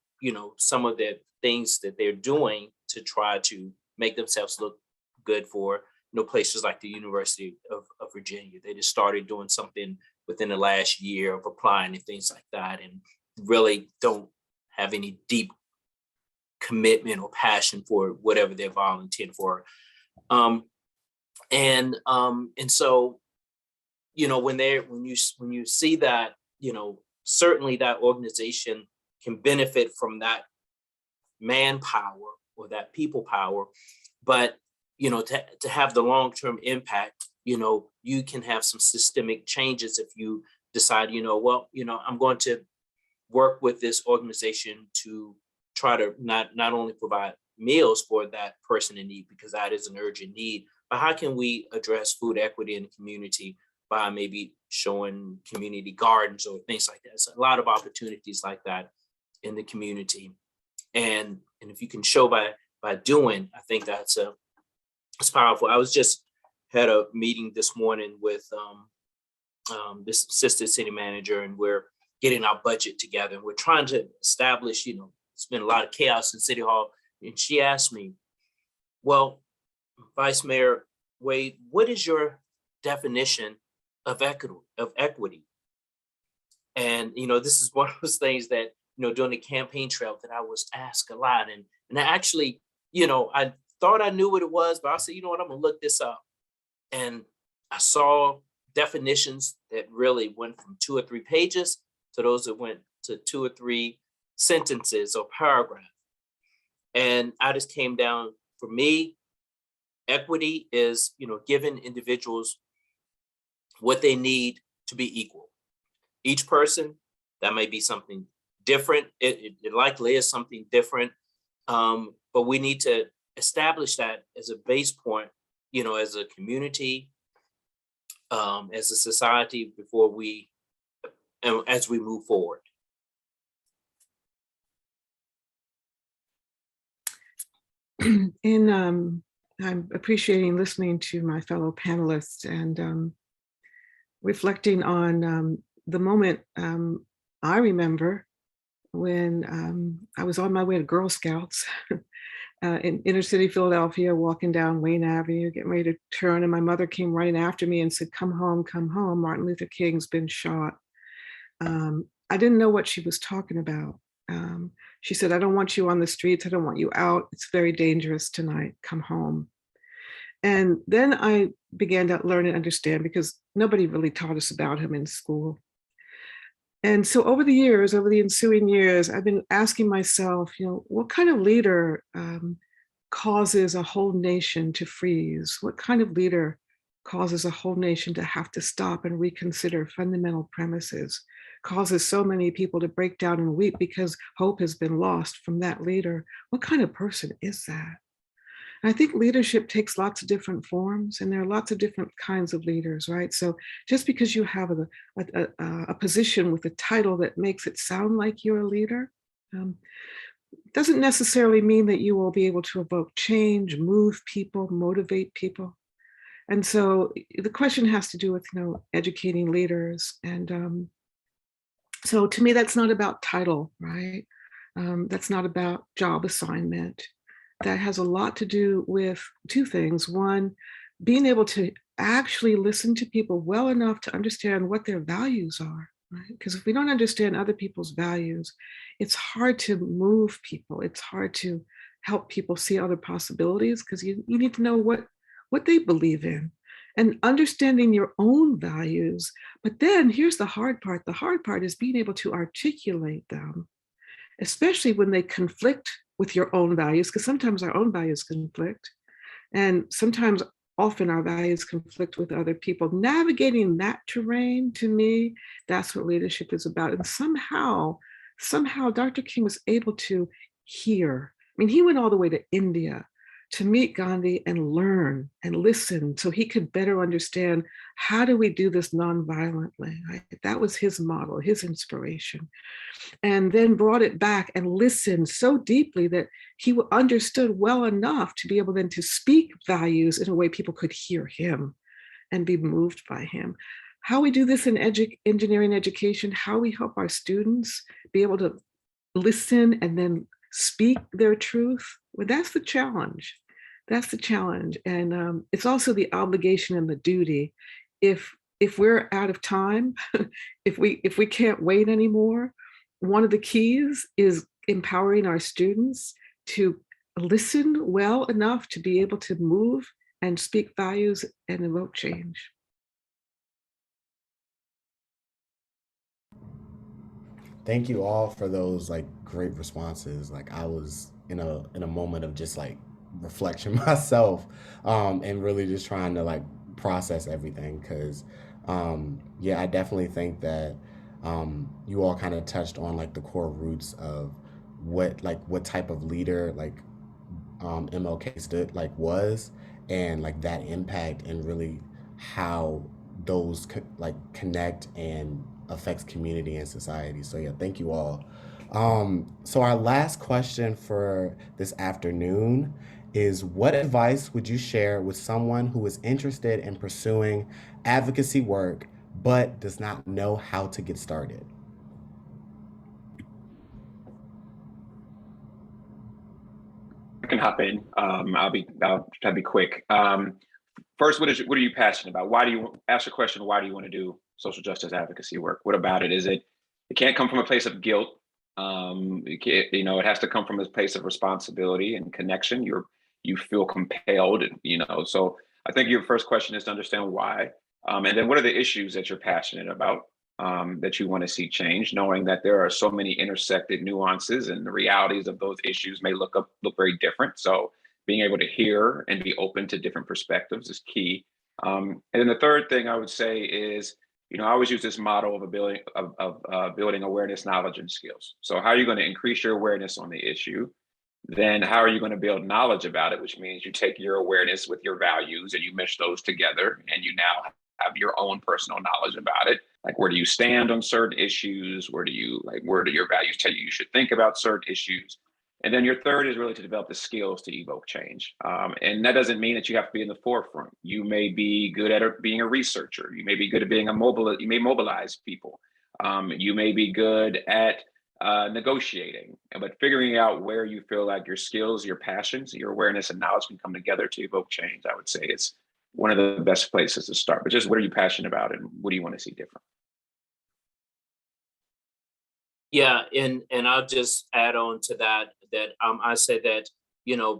some of the things that they're doing to try to make themselves look good for, places like the University of Virginia. They just started doing something within the last year of applying and things like that, and really don't have any deep commitment or passion for whatever they're volunteering for. And so, you know, when you see that, you know, certainly that organization can benefit from that manpower or that people power, but, you know, to have the long-term impact, you know, you can have some systemic changes if you decide, you know, well, you know, I'm going to work with this organization to try to not only provide meals for that person in need, because that is an urgent need, but how can we address food equity in the community by maybe showing community gardens or things like that. So a lot of opportunities like that in the community. And if you can show by doing, I think it's powerful. I was just had a meeting this morning with this assistant city manager, and we're getting our budget together, and we're trying to establish, you know, it's been a lot of chaos in City Hall. And she asked me, well, Vice Mayor Wade, what is your definition of equity? And, you know, this is one of those things that, you know, during the campaign trail that I was asked a lot. And I actually, you know, I thought I knew what it was, but I said, you know what, I'm gonna look this up. And I saw definitions that really went from 2 or 3 pages to those that went to 2 or 3 sentences or paragraphs. And I just came down, for me, equity is, you know, giving individuals what they need to be equal. Each person, that may be something different. It likely is something different, but we need to establish that as a base point, you know, as a community, as a society, before as we move forward. I'm appreciating listening to my fellow panelists and reflecting on the moment I remember when I was on my way to Girl Scouts in inner city Philadelphia, walking down Wayne Avenue, getting ready to turn, and my mother came running after me and said, come home, Martin Luther King's been shot. I didn't know what she was talking about. She said, I don't want you on the streets. I don't want you out. It's very dangerous tonight. Come home. And then I began to learn and understand, because nobody really taught us about him in school. And so over the ensuing years, I've been asking myself, you know, what kind of leader causes a whole nation to freeze? What kind of leader causes a whole nation to have to stop and reconsider fundamental premises, causes so many people to break down and weep because hope has been lost from that leader? What kind of person is that? I think leadership takes lots of different forms, and there are lots of different kinds of leaders, right? So just because you have a position with a title that makes it sound like you're a leader, doesn't necessarily mean that you will be able to evoke change, move people, motivate people. And so the question has to do with, you know, educating leaders. And so to me, that's not about title, right? That's not about job assignment. That has a lot to do with 2 things. One, being able to actually listen to people well enough to understand what their values are, right? Because if we don't understand other people's values, it's hard to move people. It's hard to help people see other possibilities, because you need to know what they believe in and understanding your own values. But then here's the hard part. The hard part is being able to articulate them, especially when they conflict with your own values, because sometimes our own values conflict, and often our values conflict with other people. Navigating that terrain, to me, that's what leadership is about. And somehow Dr. King was able to hear. I mean, he went all the way to India to meet Gandhi and learn and listen so he could better understand, how do we do this nonviolently? Right? That was his model, his inspiration. And then brought it back and listened so deeply that he understood well enough to be able then to speak values in a way people could hear him and be moved by him. How we do this in engineering education, how we help our students be able to listen and then speak their truth, well, that's the challenge. That's the challenge. And it's also the obligation and the duty. If if we're out of time, if we can't wait anymore, one of the keys is empowering our students to listen well enough to be able to move and speak values and evoke change. Thank you all for those like great responses. Like I was in a moment of just like reflection myself, and really just trying to like process everything because yeah, I definitely think that you all kind of touched on like the core roots of what type of leader like MLK stood like was and like that impact and really how those like connect and affects community and society. So yeah, thank you all. So our last question for this afternoon is what advice would you share with someone who is interested in pursuing advocacy work but does not know how to get started? I can hop in. I'll try to be quick. First, what are you passionate about? Why do you ask the question? Why do you want to do social justice advocacy work? What about it? It can't come from a place of guilt. It has to come from a place of responsibility and connection. You feel compelled, So I think your first question is to understand why, and then what are the issues that you're passionate about, that you want to see change, knowing that there are so many intersected nuances and the realities of those issues may look very different. So being able to hear and be open to different perspectives is key. And then the third thing I would say is, I always use this model of building awareness, knowledge, and skills. So how are you going to increase your awareness on the issue? Then how are you going to build knowledge about it, which means you take your awareness with your values and you mesh those together and you now have your own personal knowledge about it. Like, where do you stand on certain issues? Where do your values tell you should think about certain issues? And then your third is really to develop the skills to evoke change. And that doesn't mean that you have to be in the forefront. You may be good at being a researcher. You may be good at being you may mobilize people. You may be good at negotiating, but figuring out where you feel like your skills, your passions, your awareness and knowledge can come together to evoke change, I would say it's one of the best places to start. But just what are you passionate about and what do you want to see different? Yeah, and I'll just add on to that I say that,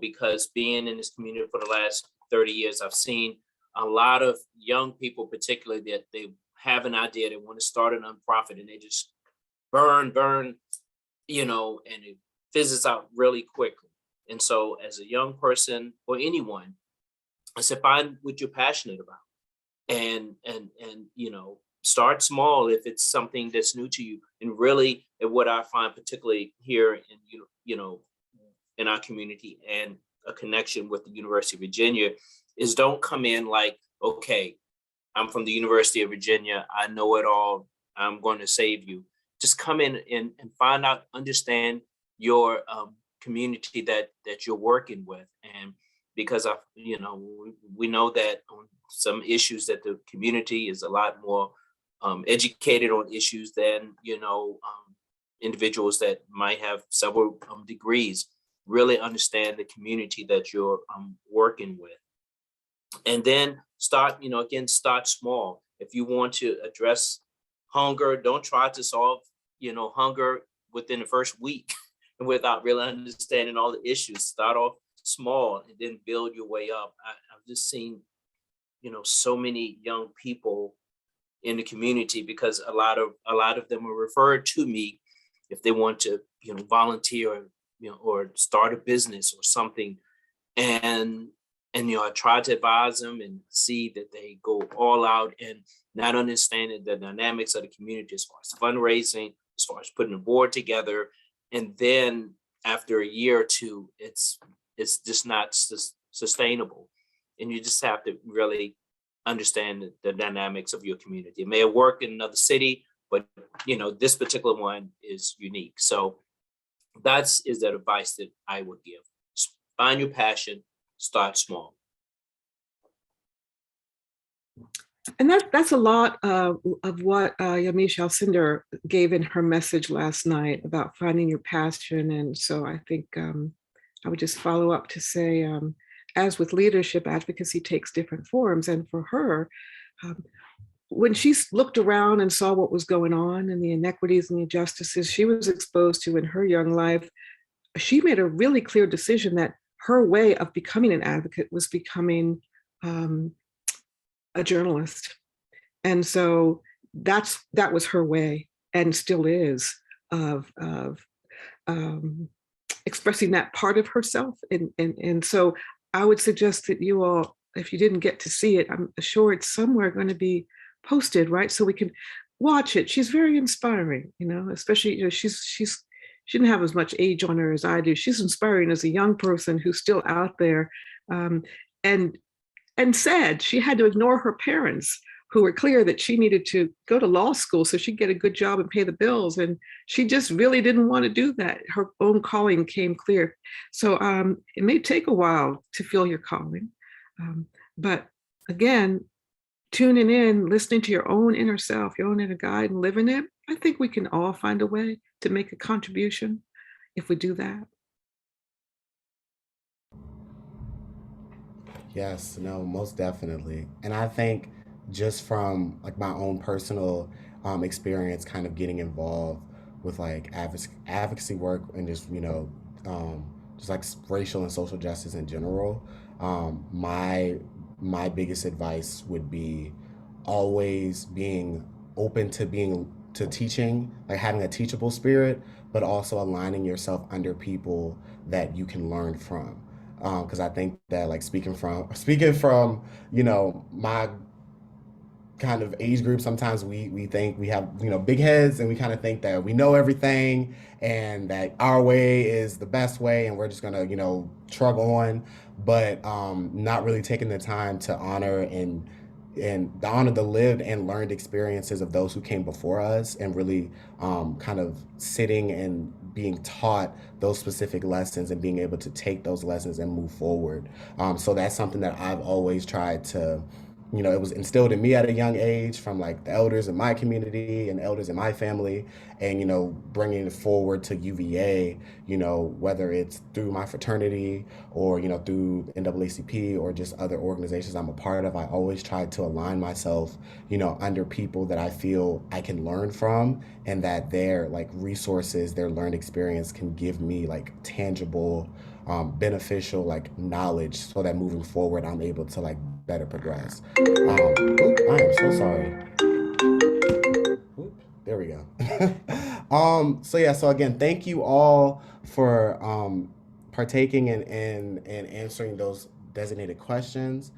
because being in this community for the last 30 years, I've seen a lot of young people, particularly that they have an idea, they want to start a nonprofit and they just burn, and it fizzes out really quickly. And so as a young person or anyone, I said, find what you're passionate about and start small if it's something that's new to you. And really, and what I find particularly here in our community and a connection with the University of Virginia is don't come in like, okay, I'm from the University of Virginia, I know it all, I'm going to save you. Just come in and find out, understand your community that you're working with. And because we know that on some issues that the community is a lot more educated on issues than individuals that might have several degrees. Really understand the community that you're working with, and then start small. If you want to address hunger, don't try to solve hunger within the first week and without really understanding all the issues. Start off small and then build your way up. I've just seen so many young people in the community, because a lot of them are referred to me if they want to volunteer or start a business or something, and I try to advise them and see that they go all out and not understanding the dynamics of the community as far as fundraising, as far as putting a board together, and then after a year or two, it's just not sustainable, and you just have to really understand the dynamics of your community. It may have worked in another city, but this particular one is unique. So that is the advice that I would give. Find your passion, start small. And that's a lot of what Yamiche Alcindors gave in her message last night about finding your passion. And so I think I would just follow up to say, as with leadership, advocacy takes different forms. And for her, when she looked around and saw what was going on and the inequities and the injustices she was exposed to in her young life, she made a really clear decision that her way of becoming an advocate was becoming a journalist. And so that was her way, and still is, of expressing that part of herself. And so I would suggest that you all, if you didn't get to see it, I'm sure it's somewhere going to be posted, right? So we can watch it. She's very inspiring, especially, she didn't have as much age on her as I do. She's inspiring as a young person who's still out there. And said she had to ignore her parents, who were clear that she needed to go to law school so she'd get a good job and pay the bills. And she just really didn't want to do that. Her own calling came clear. So it may take a while to feel your calling. But again, tuning in, listening to your own inner self, your own inner guide, and living it, I think we can all find a way to make a contribution if we do that. Yes, no, most definitely. And I think just from like my own personal experience, kind of getting involved with like advocacy work and just like racial and social justice in general, my biggest advice would be always being open to teaching, like having a teachable spirit, but also aligning yourself under people that you can learn from. Because I think that, like, speaking from my kind of age group, sometimes we think we have big heads, and we kind of think that we know everything and that our way is the best way, and we're just gonna trug on, but not really taking the time to honor and honor the lived and learned experiences of those who came before us, and really kind of sitting and being taught those specific lessons and being able to take those lessons and move forward. So that's something that I've always tried to, it was instilled in me at a young age from like the elders in my community and elders in my family, and bringing it forward to UVA, whether it's through my fraternity or through NAACP or just other organizations I'm a part of. I always try to align myself under people that I feel I can learn from, and that their like resources, their learned experience can give me like tangible beneficial like knowledge, so that moving forward I'm able to like better progress. I am so sorry. There we go. So again, thank you all for partaking and answering those designated questions.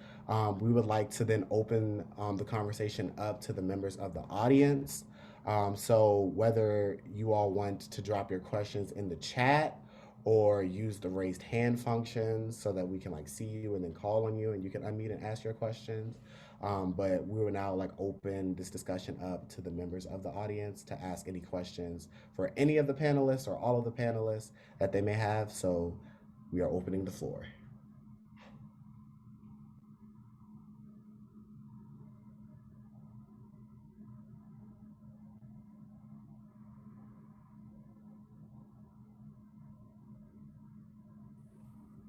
We would like to then open the conversation up to the members of the audience. So whether you all want to drop your questions in the chat or use the raised hand function so that we can like see you and then call on you and you can unmute and ask your questions. But we will now like open this discussion up to the members of the audience to ask any questions for any of the panelists or all of the panelists that they may have. So we are opening the floor.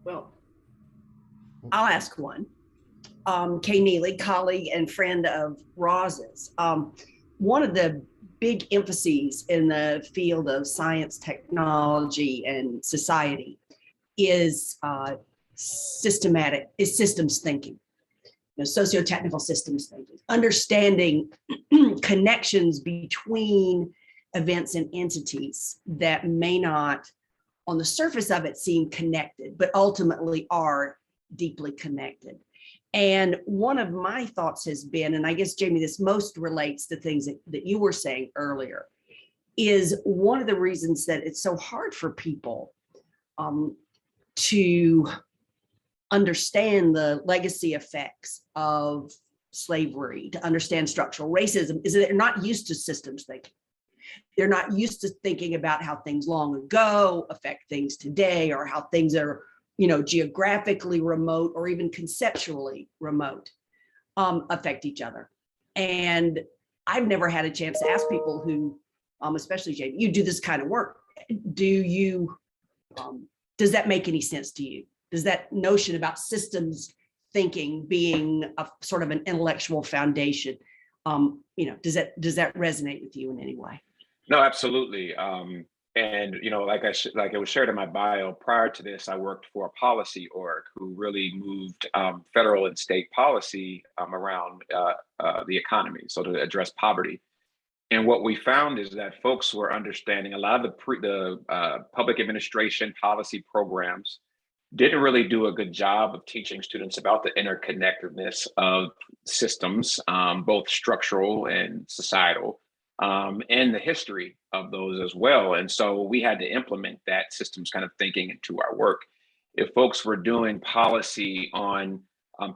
Well, I'll ask one. Kay Neely, colleague and friend of Roz's. One of the big emphases in the field of science, technology, and society is systems thinking, socio-technical systems thinking, understanding connections between events and entities that may not on the surface of it seem connected, but ultimately are deeply connected. And one of my thoughts has been, and I guess, Jamie, this most relates to things that you were saying earlier, is one of the reasons that it's so hard for people to understand the legacy effects of slavery, to understand structural racism, is that they're not used to systems thinking. They're not used to thinking about how things long ago affect things today, or how things are, geographically remote or even conceptually remote affect each other. And I've never had a chance to ask people who, especially Jamie, you do this kind of work. Does that make any sense to you? Does that notion about systems thinking being a sort of an intellectual foundation Does that resonate with you in any way? No, absolutely. And like it was shared in my bio, prior to this, I worked for a policy org who really moved federal and state policy around the economy, so to address poverty. And what we found is that folks were understanding a lot of the public administration policy programs didn't really do a good job of teaching students about the interconnectedness of systems, both structural and societal, and the history of those as well. And so we had to implement that systems kind of thinking into our work. If folks were doing policy on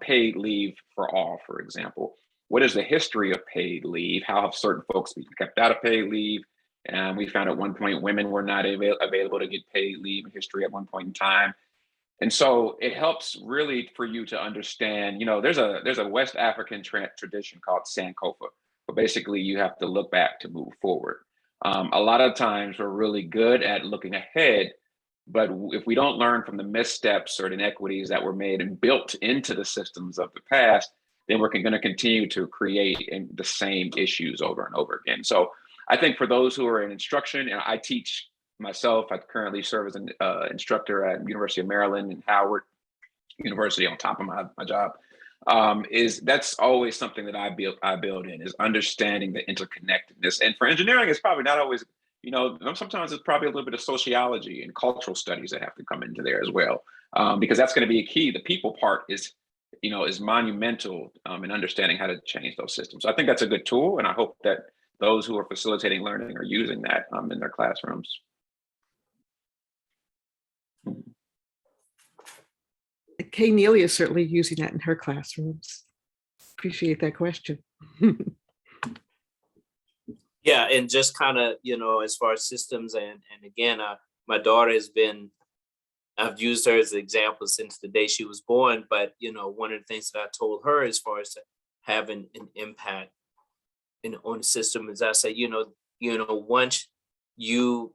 paid leave for all, for example, what is the history of paid leave? How have certain folks been kept out of paid leave? And we found at one point women were not available to get paid leave in history at one point in time. And so it helps really for you to understand, there's a West African tradition called Sankofa, but basically you have to look back to move forward. A lot of times we're really good at looking ahead, but if we don't learn from the missteps or inequities that were made and built into the systems of the past, then we're going to continue to create the same issues over and over again. So I think for those who are in instruction, and I teach myself, I currently serve as an instructor at University of Maryland and Howard University on top of my job, that's always something that I build in, is understanding the interconnectedness. And for engineering, it's probably not always, sometimes it's probably a little bit of sociology and cultural studies that have to come into there as well, because that's going to be a key. The people part is monumental in understanding how to change those systems. So I think that's a good tool, and I hope that those who are facilitating learning are using that in their classrooms. Kay Neely is certainly using that in her classrooms. Appreciate that question. Yeah, and just kind of, as far as systems, and again, my daughter I've used her as an example since the day she was born, but, one of the things that I told her as far as having an impact on the system is I say, once you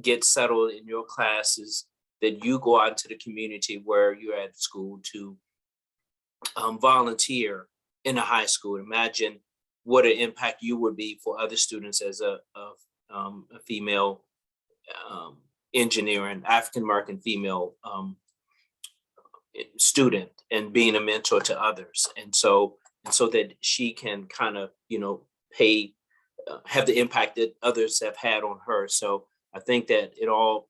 get settled in your classes, that you go out into the community where you're at school to volunteer in a high school. Imagine what an impact you would be for other students as a female engineer, and African-American female student, and being a mentor to others. And so that she can kind of, have the impact that others have had on her. So I think that it all,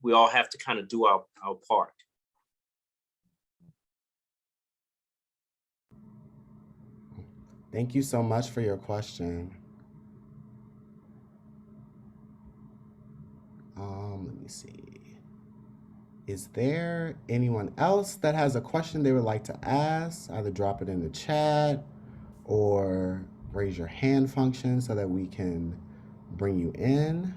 we all have to kind of do our part. Thank you so much for your question. Let me see. Is there anyone else that has a question they would like to ask? Either drop it in the chat or raise your hand function so that we can bring you in.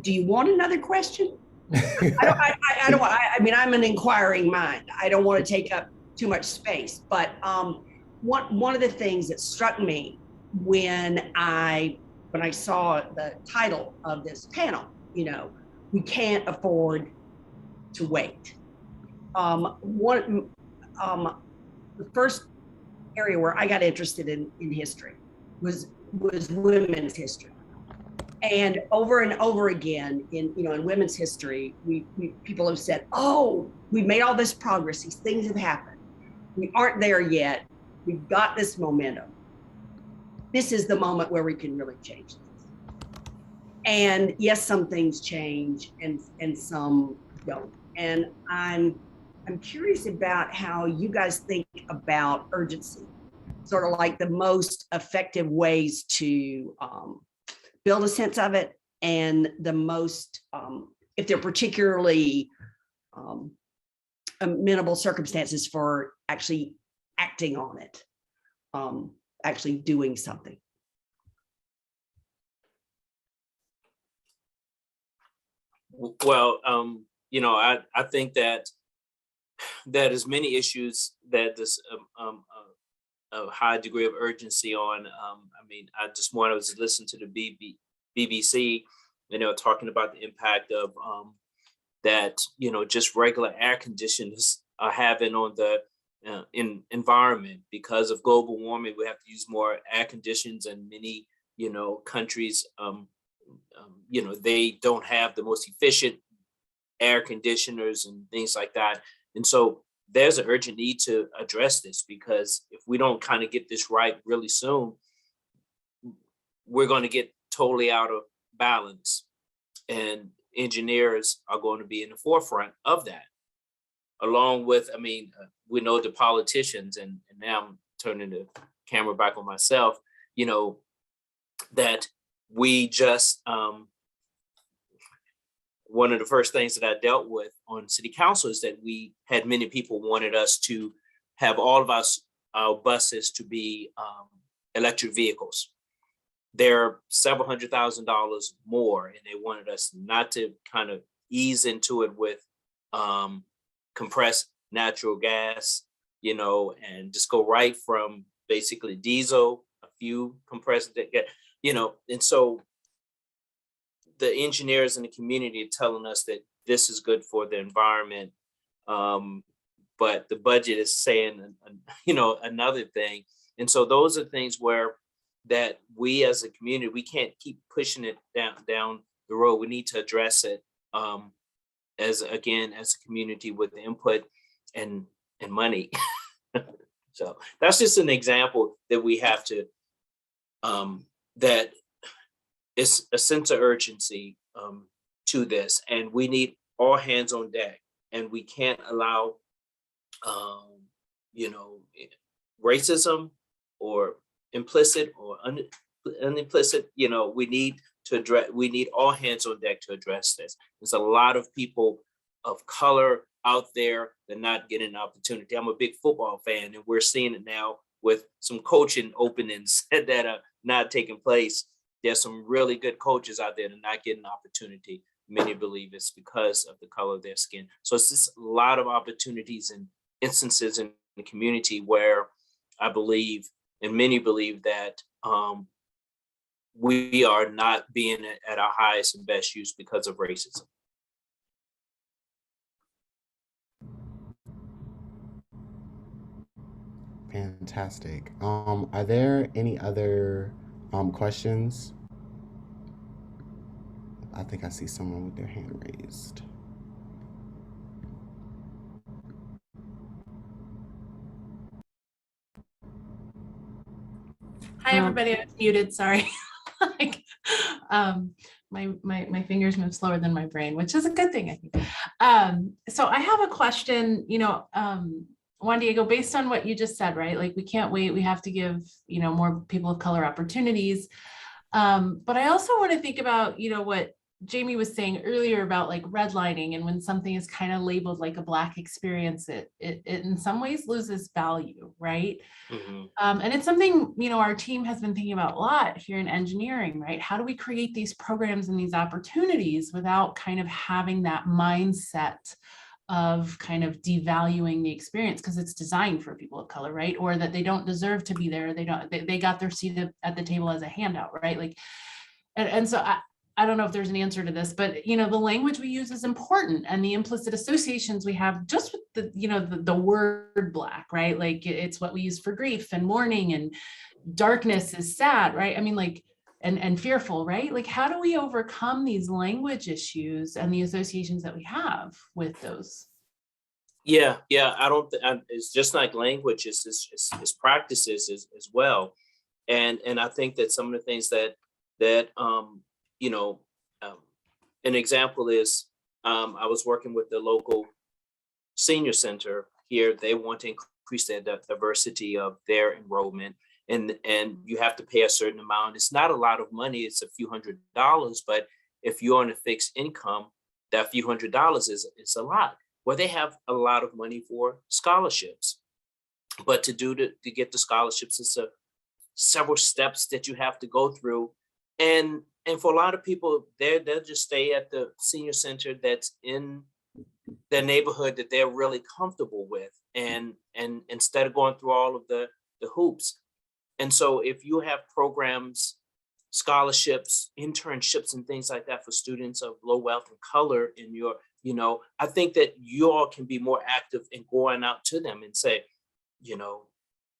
Do you want another question? I'm an inquiring mind. I don't want to take up too much space, but one of the things that struck me when I saw the title of this panel, we can't afford to wait. The first area where I got interested in history was women's history. And over again in women's history, people have said, oh, we've made all this progress, these things have happened. We aren't there yet. We've got this momentum. This is the moment where we can really change this. And yes, some things change and some don't. And I'm curious about how you guys think about urgency, sort of like the most effective ways to build a sense of it, and the most, if they're particularly amenable circumstances for actually acting on it, actually doing something. Well, I think that there's many issues that this a high degree of urgency on. I mean, I just wanted to listen to the BBC, talking about the impact of that, just regular air conditioners are having on the environment. Because of global warming, we have to use more air conditions, and many, countries, they don't have the most efficient air conditioners and things like that. And so there's an urgent need to address this, because if we don't kind of get this right really soon, we're going to get totally out of balance. And engineers are going to be in the forefront of that, along with, we know the politicians, and now I'm turning the camera back on myself, that we just, one of the first things that I dealt with on city council is that we had many people wanted us to have all of our buses to be electric vehicles. They're several $100,000 more, and they wanted us not to kind of ease into it with compressed natural gas, and just go right from basically diesel, a few compressed, and so the engineers in the community are telling us that this is good for the environment, but the budget is saying, another thing. And so those are things where that we as a community, we can't keep pushing it down the road. We need to address it as a community with input and money. So that's just an example that we have to, that it's a sense of urgency to this, and we need all hands on deck, and we can't allow, racism or implicit or unimplicit. We need all hands on deck to address this. There's a lot of people of color out there that are not getting an opportunity. I'm a big football fan, and we're seeing it now with some coaching openings that are not taking place. There's some really good coaches out there that are not getting an opportunity. Many believe it's because of the color of their skin. So it's just a lot of opportunities and instances in the community where I believe, and many believe, that we are not being at our highest and best use because of racism. Fantastic. Are there any other questions? I think I see someone with their hand raised. Hi, everybody. I was muted. Sorry. My fingers move slower than my brain, which is a good thing, I think. So I have a question, Juandiego, based on what you just said, right? Like, we can't wait. We have to give, more people of color opportunities. But I also want to think about, what Jamie was saying earlier about like redlining, and when something is kind of labeled like a Black experience, it in some ways loses value, right? Mm-hmm. And it's something, our team has been thinking about a lot here in engineering, right? How do we create these programs and these opportunities without kind of having that mindset of kind of devaluing the experience because it's designed for people of color, right? Or that they don't deserve to be there. They got their seat at the table as a handout, right? Like, and so I don't know if there's an answer to this, but the language we use is important, and the implicit associations we have just with the word Black, right? Like, it's what we use for grief and mourning, and darkness is sad, right? I mean, like, and fearful, right? Like, how do we overcome these language issues and the associations that we have with those? Yeah. It's just like language, it's practices as well. And I think that some of the things that an example is, I was working with the local senior center here. They want to increase the diversity of their enrollment, and you have to pay a certain amount. It's not a lot of money. It's a few $100s, but if you're on a fixed income, that few $100s is a lot. Well, they have a lot of money for scholarships, but to get the scholarships, it's several steps that you have to go through. And for a lot of people, they'll just stay at the senior center that's in their neighborhood that they're really comfortable with, and instead of going through all of the hoops. And so if you have programs, scholarships, internships, and things like that for students of low wealth and color in your, I think that you all can be more active in going out to them and say,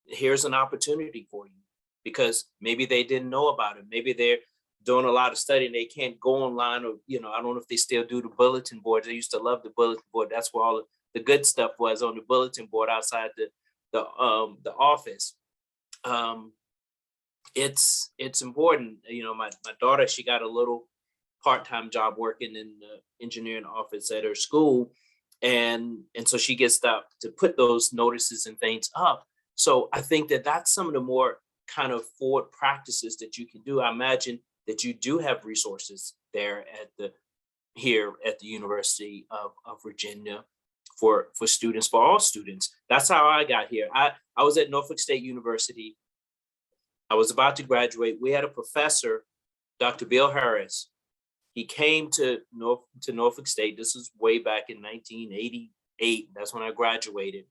here's an opportunity for you, because maybe they didn't know about it. Maybe they're doing a lot of study and they can't go online, or, I don't know if they still do the bulletin boards. I used to love the bulletin board. That's where all the good stuff was, on the bulletin board outside the office. It's important. My daughter, she got a little part-time job working in the engineering office at her school. And so she gets to put those notices and things up. So I think that that's some of the more kind of forward practices that you can do. I imagine that you do have resources there here at the University of Virginia for students, for all students. That's how I got here. I was at Norfolk State University. I was about to graduate. We had a professor, Dr. Bill Harris. He came to Norfolk State. This was way back in 1988. That's when I graduated.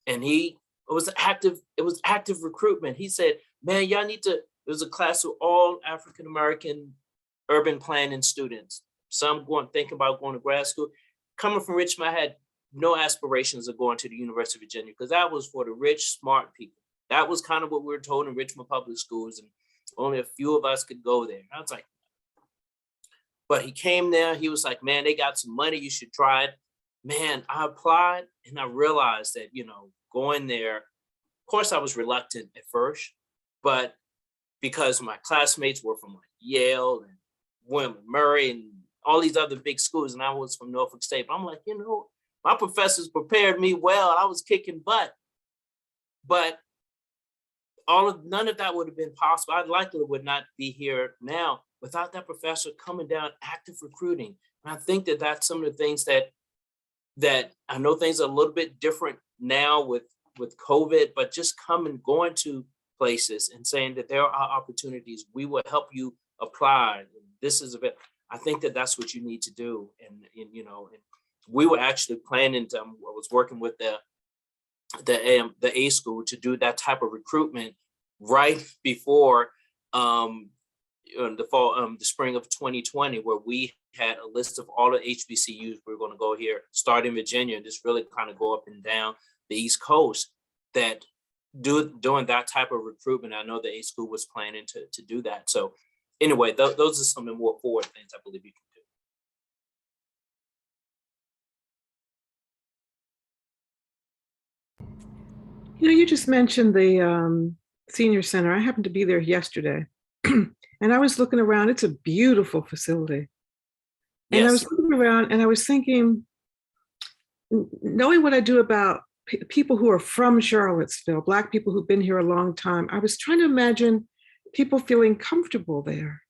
And it was active recruitment. He said, man, y'all need to, it was a class of all African-American urban planning students. Some thinking about going to grad school. Coming from Richmond, I had no aspirations of going to the University of Virginia, because that was for the rich, smart people. That was kind of what we were told in Richmond public schools, and only a few of us could go there. I was like, but he came there. He was like, man, they got some money. You should try it. Man, I applied, and I realized that, going there, of course, I was reluctant at first, but because my classmates were from like Yale and William and Murray and all these other big schools, and I was from Norfolk State, but I'm like, my professors prepared me well. I was kicking butt, but none of that would have been possible. I likely would not be here now without that professor coming down, active recruiting. And I think that that's some of the things that I know things are a little bit different now with COVID, but just going to places and saying that there are opportunities. We will help you apply. This is I think that that's what you need to do. And we were actually planning to, I was working with the A school to do that type of recruitment right before the spring of 2020, where we had a list of all the HBCUs we were going to go here, start in Virginia, and just really kind of go up and down the East Coast, that doing that type of recruitment. I know the A school was planning to do that. So anyway, those are some of the more forward things I believe you can do. You just mentioned the senior center. I happened to be there yesterday, and I was looking around. It's a beautiful facility. And yes. I was looking around and I was thinking, knowing what I do about people who are from Charlottesville, Black people who've been here a long time, I was trying to imagine people feeling comfortable there,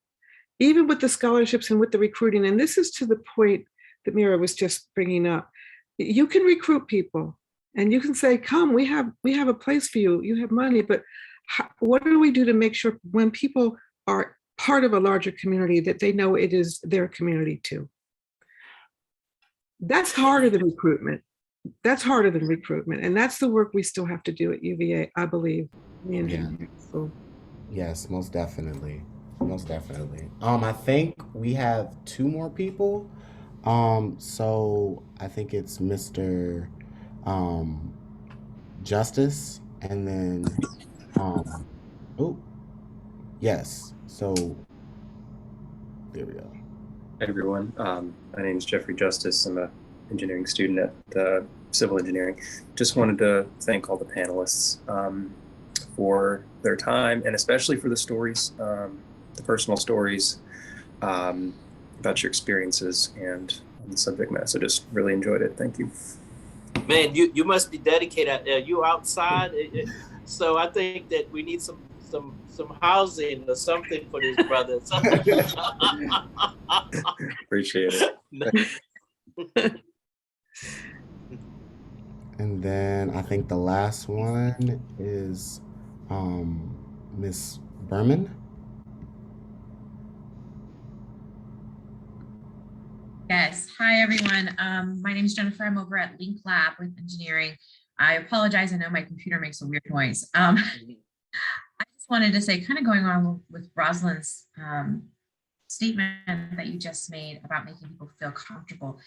even with the scholarships and with the recruiting. And this is to the point that Mira was just bringing up. You can recruit people and you can say, come, we have a place for you. You have money, but what do we do to make sure when people are part of a larger community that they know it is their community too? That's harder than recruitment. And that's the work we still have to do at UVA, I believe. So. Yes, most definitely. I think we have two more people. So I think it's Mr. Justice, and then yes. So there we go. Hey everyone, my name is Jeffrey Justice. I'm an engineering student at civil engineering. Just wanted to thank all the panelists for their time, and especially for the stories, the personal stories about your experiences and the subject matter. So just really enjoyed it. Thank you. Man, you must be dedicated. You outside, so I think that we need some housing or something for this brother. Appreciate it. And then I think the last one is Miss Berne. Yes. Hi, everyone. My name is Jennifer. I'm over at Link Lab with engineering. I apologize. I know my computer makes a weird noise. I just wanted to say, kind of going on with Rosalyn's statement that you just made about making people feel comfortable.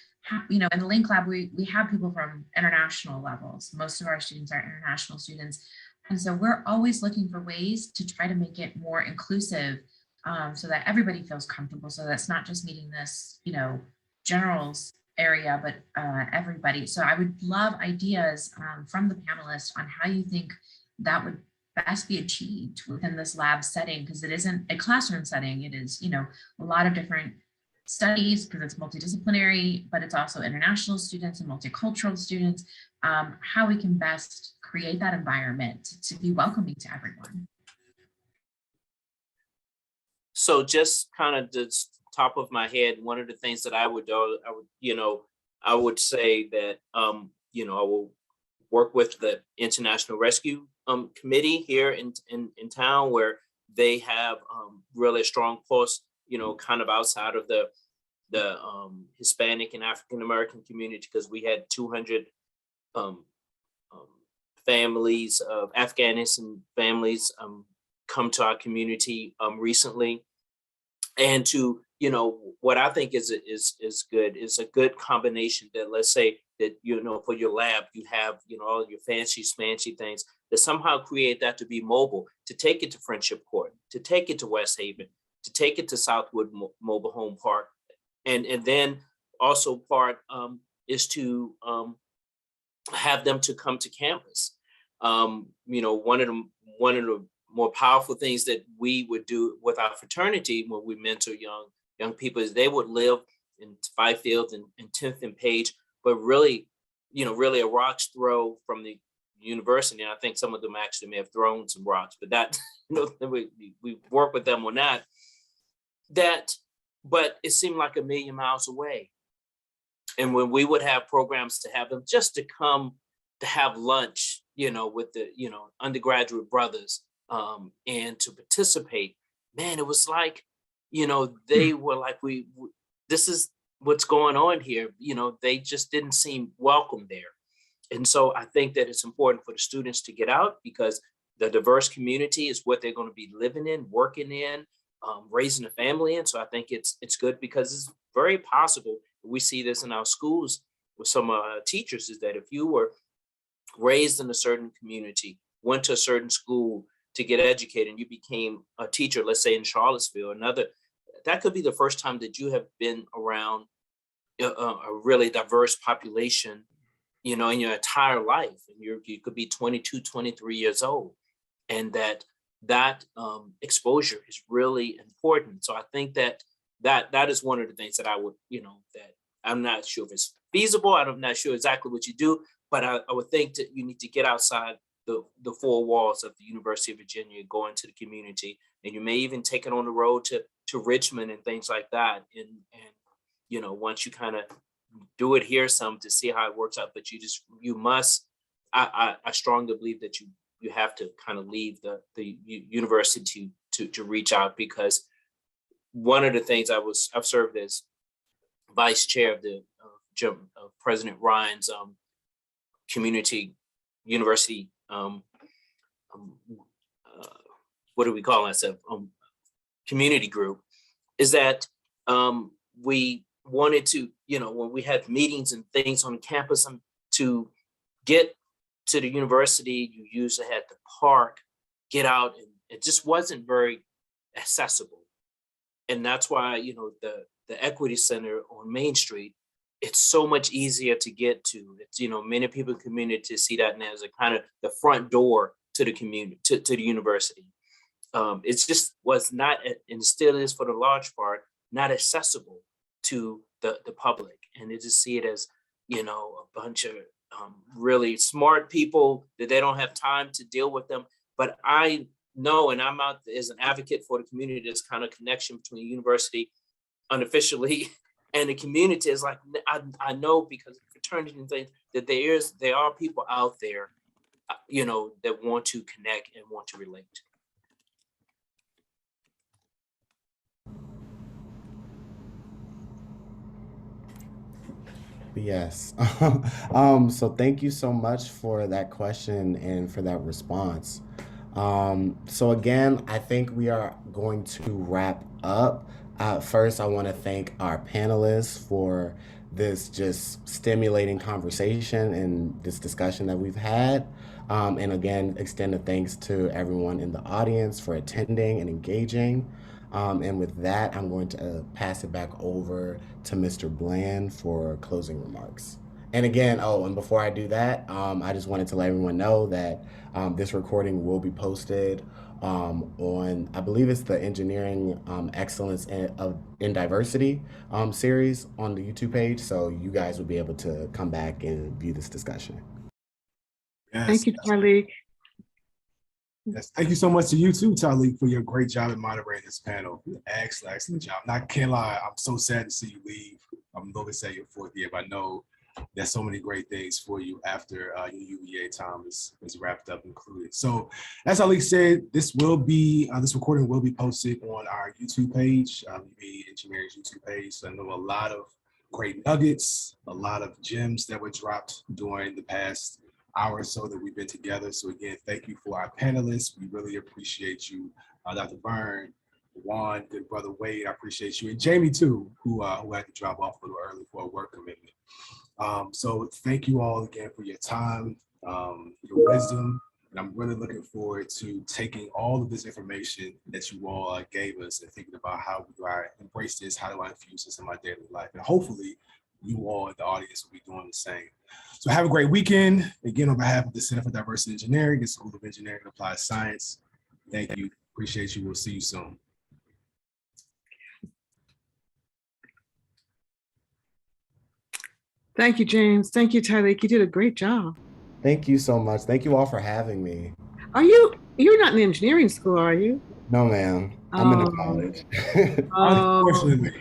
You know, in the Link Lab, we have people from international levels. Most of our students are international students. And so we're always looking for ways to try to make it more inclusive so that everybody feels comfortable. So that's not just meeting this, you know, generals area, but everybody. So I would love ideas from the panelists on how you think that would best be achieved within this lab setting, because it isn't a classroom setting. It is, you know, a lot of different studies because it's multidisciplinary, but it's also international students and multicultural students. How we can best create that environment to be welcoming to everyone. So just kind of just top of my head, one of the things that I would do, I would say that, you know, I will work with the International Rescue Committee here in town, where they have really a strong force, you know, kind of outside of the Hispanic and African American community, because we had 200 families of Afghanistan families come to our community recently. And to, you know, what I think is good is a good combination that, let's say that, you know, for your lab, you have, you know, all your fancy smancy things, that somehow create that to be mobile, to take it to Friendship Court, to take it to West Haven, to take it to Southwood Mobile Home Park. And then also part is to have them to come to campus. You know, one of the more powerful things that we would do with our fraternity when we mentor young people is they would live in Fifield and 10th and Page, but really, you know, really a rock's throw from the university. And I think some of them actually may have thrown some rocks, but that, you know, we work with them on that. But it seemed like a million miles away. And when we would have programs to have them just to come to have lunch, you know, with the, you know, undergraduate brothers, and to participate, man, it was like, you know, they were like, this is what's going on here. You know, they just didn't seem welcome there. And so I think that it's important for the students to get out, because the diverse community is what they're going to be living in, working in, raising a family in. So I think it's good, because it's very possible. We see this in our schools with some teachers, is that if you were raised in a certain community, went to a certain school to get educated, and you became a teacher, let's say in Charlottesville, that could be the first time that you have been around a really diverse population, you know, in your entire life. And you could be 22, 23 years old. And that exposure is really important. So I think that is one of the things that I would, you know, that I'm not sure if it's feasible. I'm not sure exactly what you do, but I would think that you need to get outside the four walls of the University of Virginia, go into the community, and you may even take it on the road to Richmond and things like that. And you know, once you kind of do it here some to see how it works out, but you must, I strongly believe that you have to kind of leave the university to reach out, because one of the things I've served as vice chair of the President Ryan's community university, what do we call ourselves? Community group, is that we wanted to, you know, when we had meetings and things on campus, to get to the university, you usually had to park, get out, and it just wasn't very accessible. And that's why, you know, the Equity Center on Main Street, it's so much easier to get to. It's, you know, many people in the community see that now as a kind of the front door to the community, to the university. It just was not, and still is for the large part, not accessible to the public. And they just see it as, you know, a bunch of really smart people that they don't have time to deal with them. But I know, and I'm out as an advocate for the community, this kind of connection between the university unofficially and the community is like, I know, because of fraternity and things, that there are people out there, you know, that want to connect and want to relate. Yes. So thank you so much for that question and for that response. So again, I think we are going to wrap up. First, I want to thank our panelists for this just stimulating conversation and this discussion that we've had. And again, extend a thanks to everyone in the audience for attending and engaging. And with that, I'm going to pass it back over to Mr. Bland for closing remarks. And again, oh, and before I do that, I just wanted to let everyone know that this recording will be posted on, I believe it's the Engineering Excellence in Diversity series on the YouTube page. So you guys will be able to come back and view this discussion. Yes, Thank you, Charlie. yes. Thank you so much to you too, Talik, for your great job in moderating this panel. Excellent, excellent job. Not can't lie, I'm so sad to see you leave. I'm going to say your fourth year, but I know there's so many great things for you after your UVA time is wrapped up included. So as Ali said, this recording will be posted on our YouTube page, UVA Engineering's YouTube page. So I know a lot of great nuggets, a lot of gems that were dropped during the past hour or so that we've been together. So again, thank you for our panelists. We really appreciate you, Dr. Berne, Juan, good brother Wade, I appreciate you, and Jamie too, who had to drop off a little early for a work commitment. So thank you all again for your time, your wisdom, and I'm really looking forward to taking all of this information that you all gave us and thinking about how do I embrace this, how do I infuse this in my daily life, and hopefully you all in the audience will be doing the same. So have a great weekend. Again, on behalf of the Center for Diversity Engineering and School of Engineering and Applied Science, thank you, appreciate you, we'll see you soon. Thank you, James. Thank you, Talik. You did a great job. Thank you so much. Thank you all for having me. You're not in engineering school, are you? No, ma'am. I'm in a college. Unfortunately.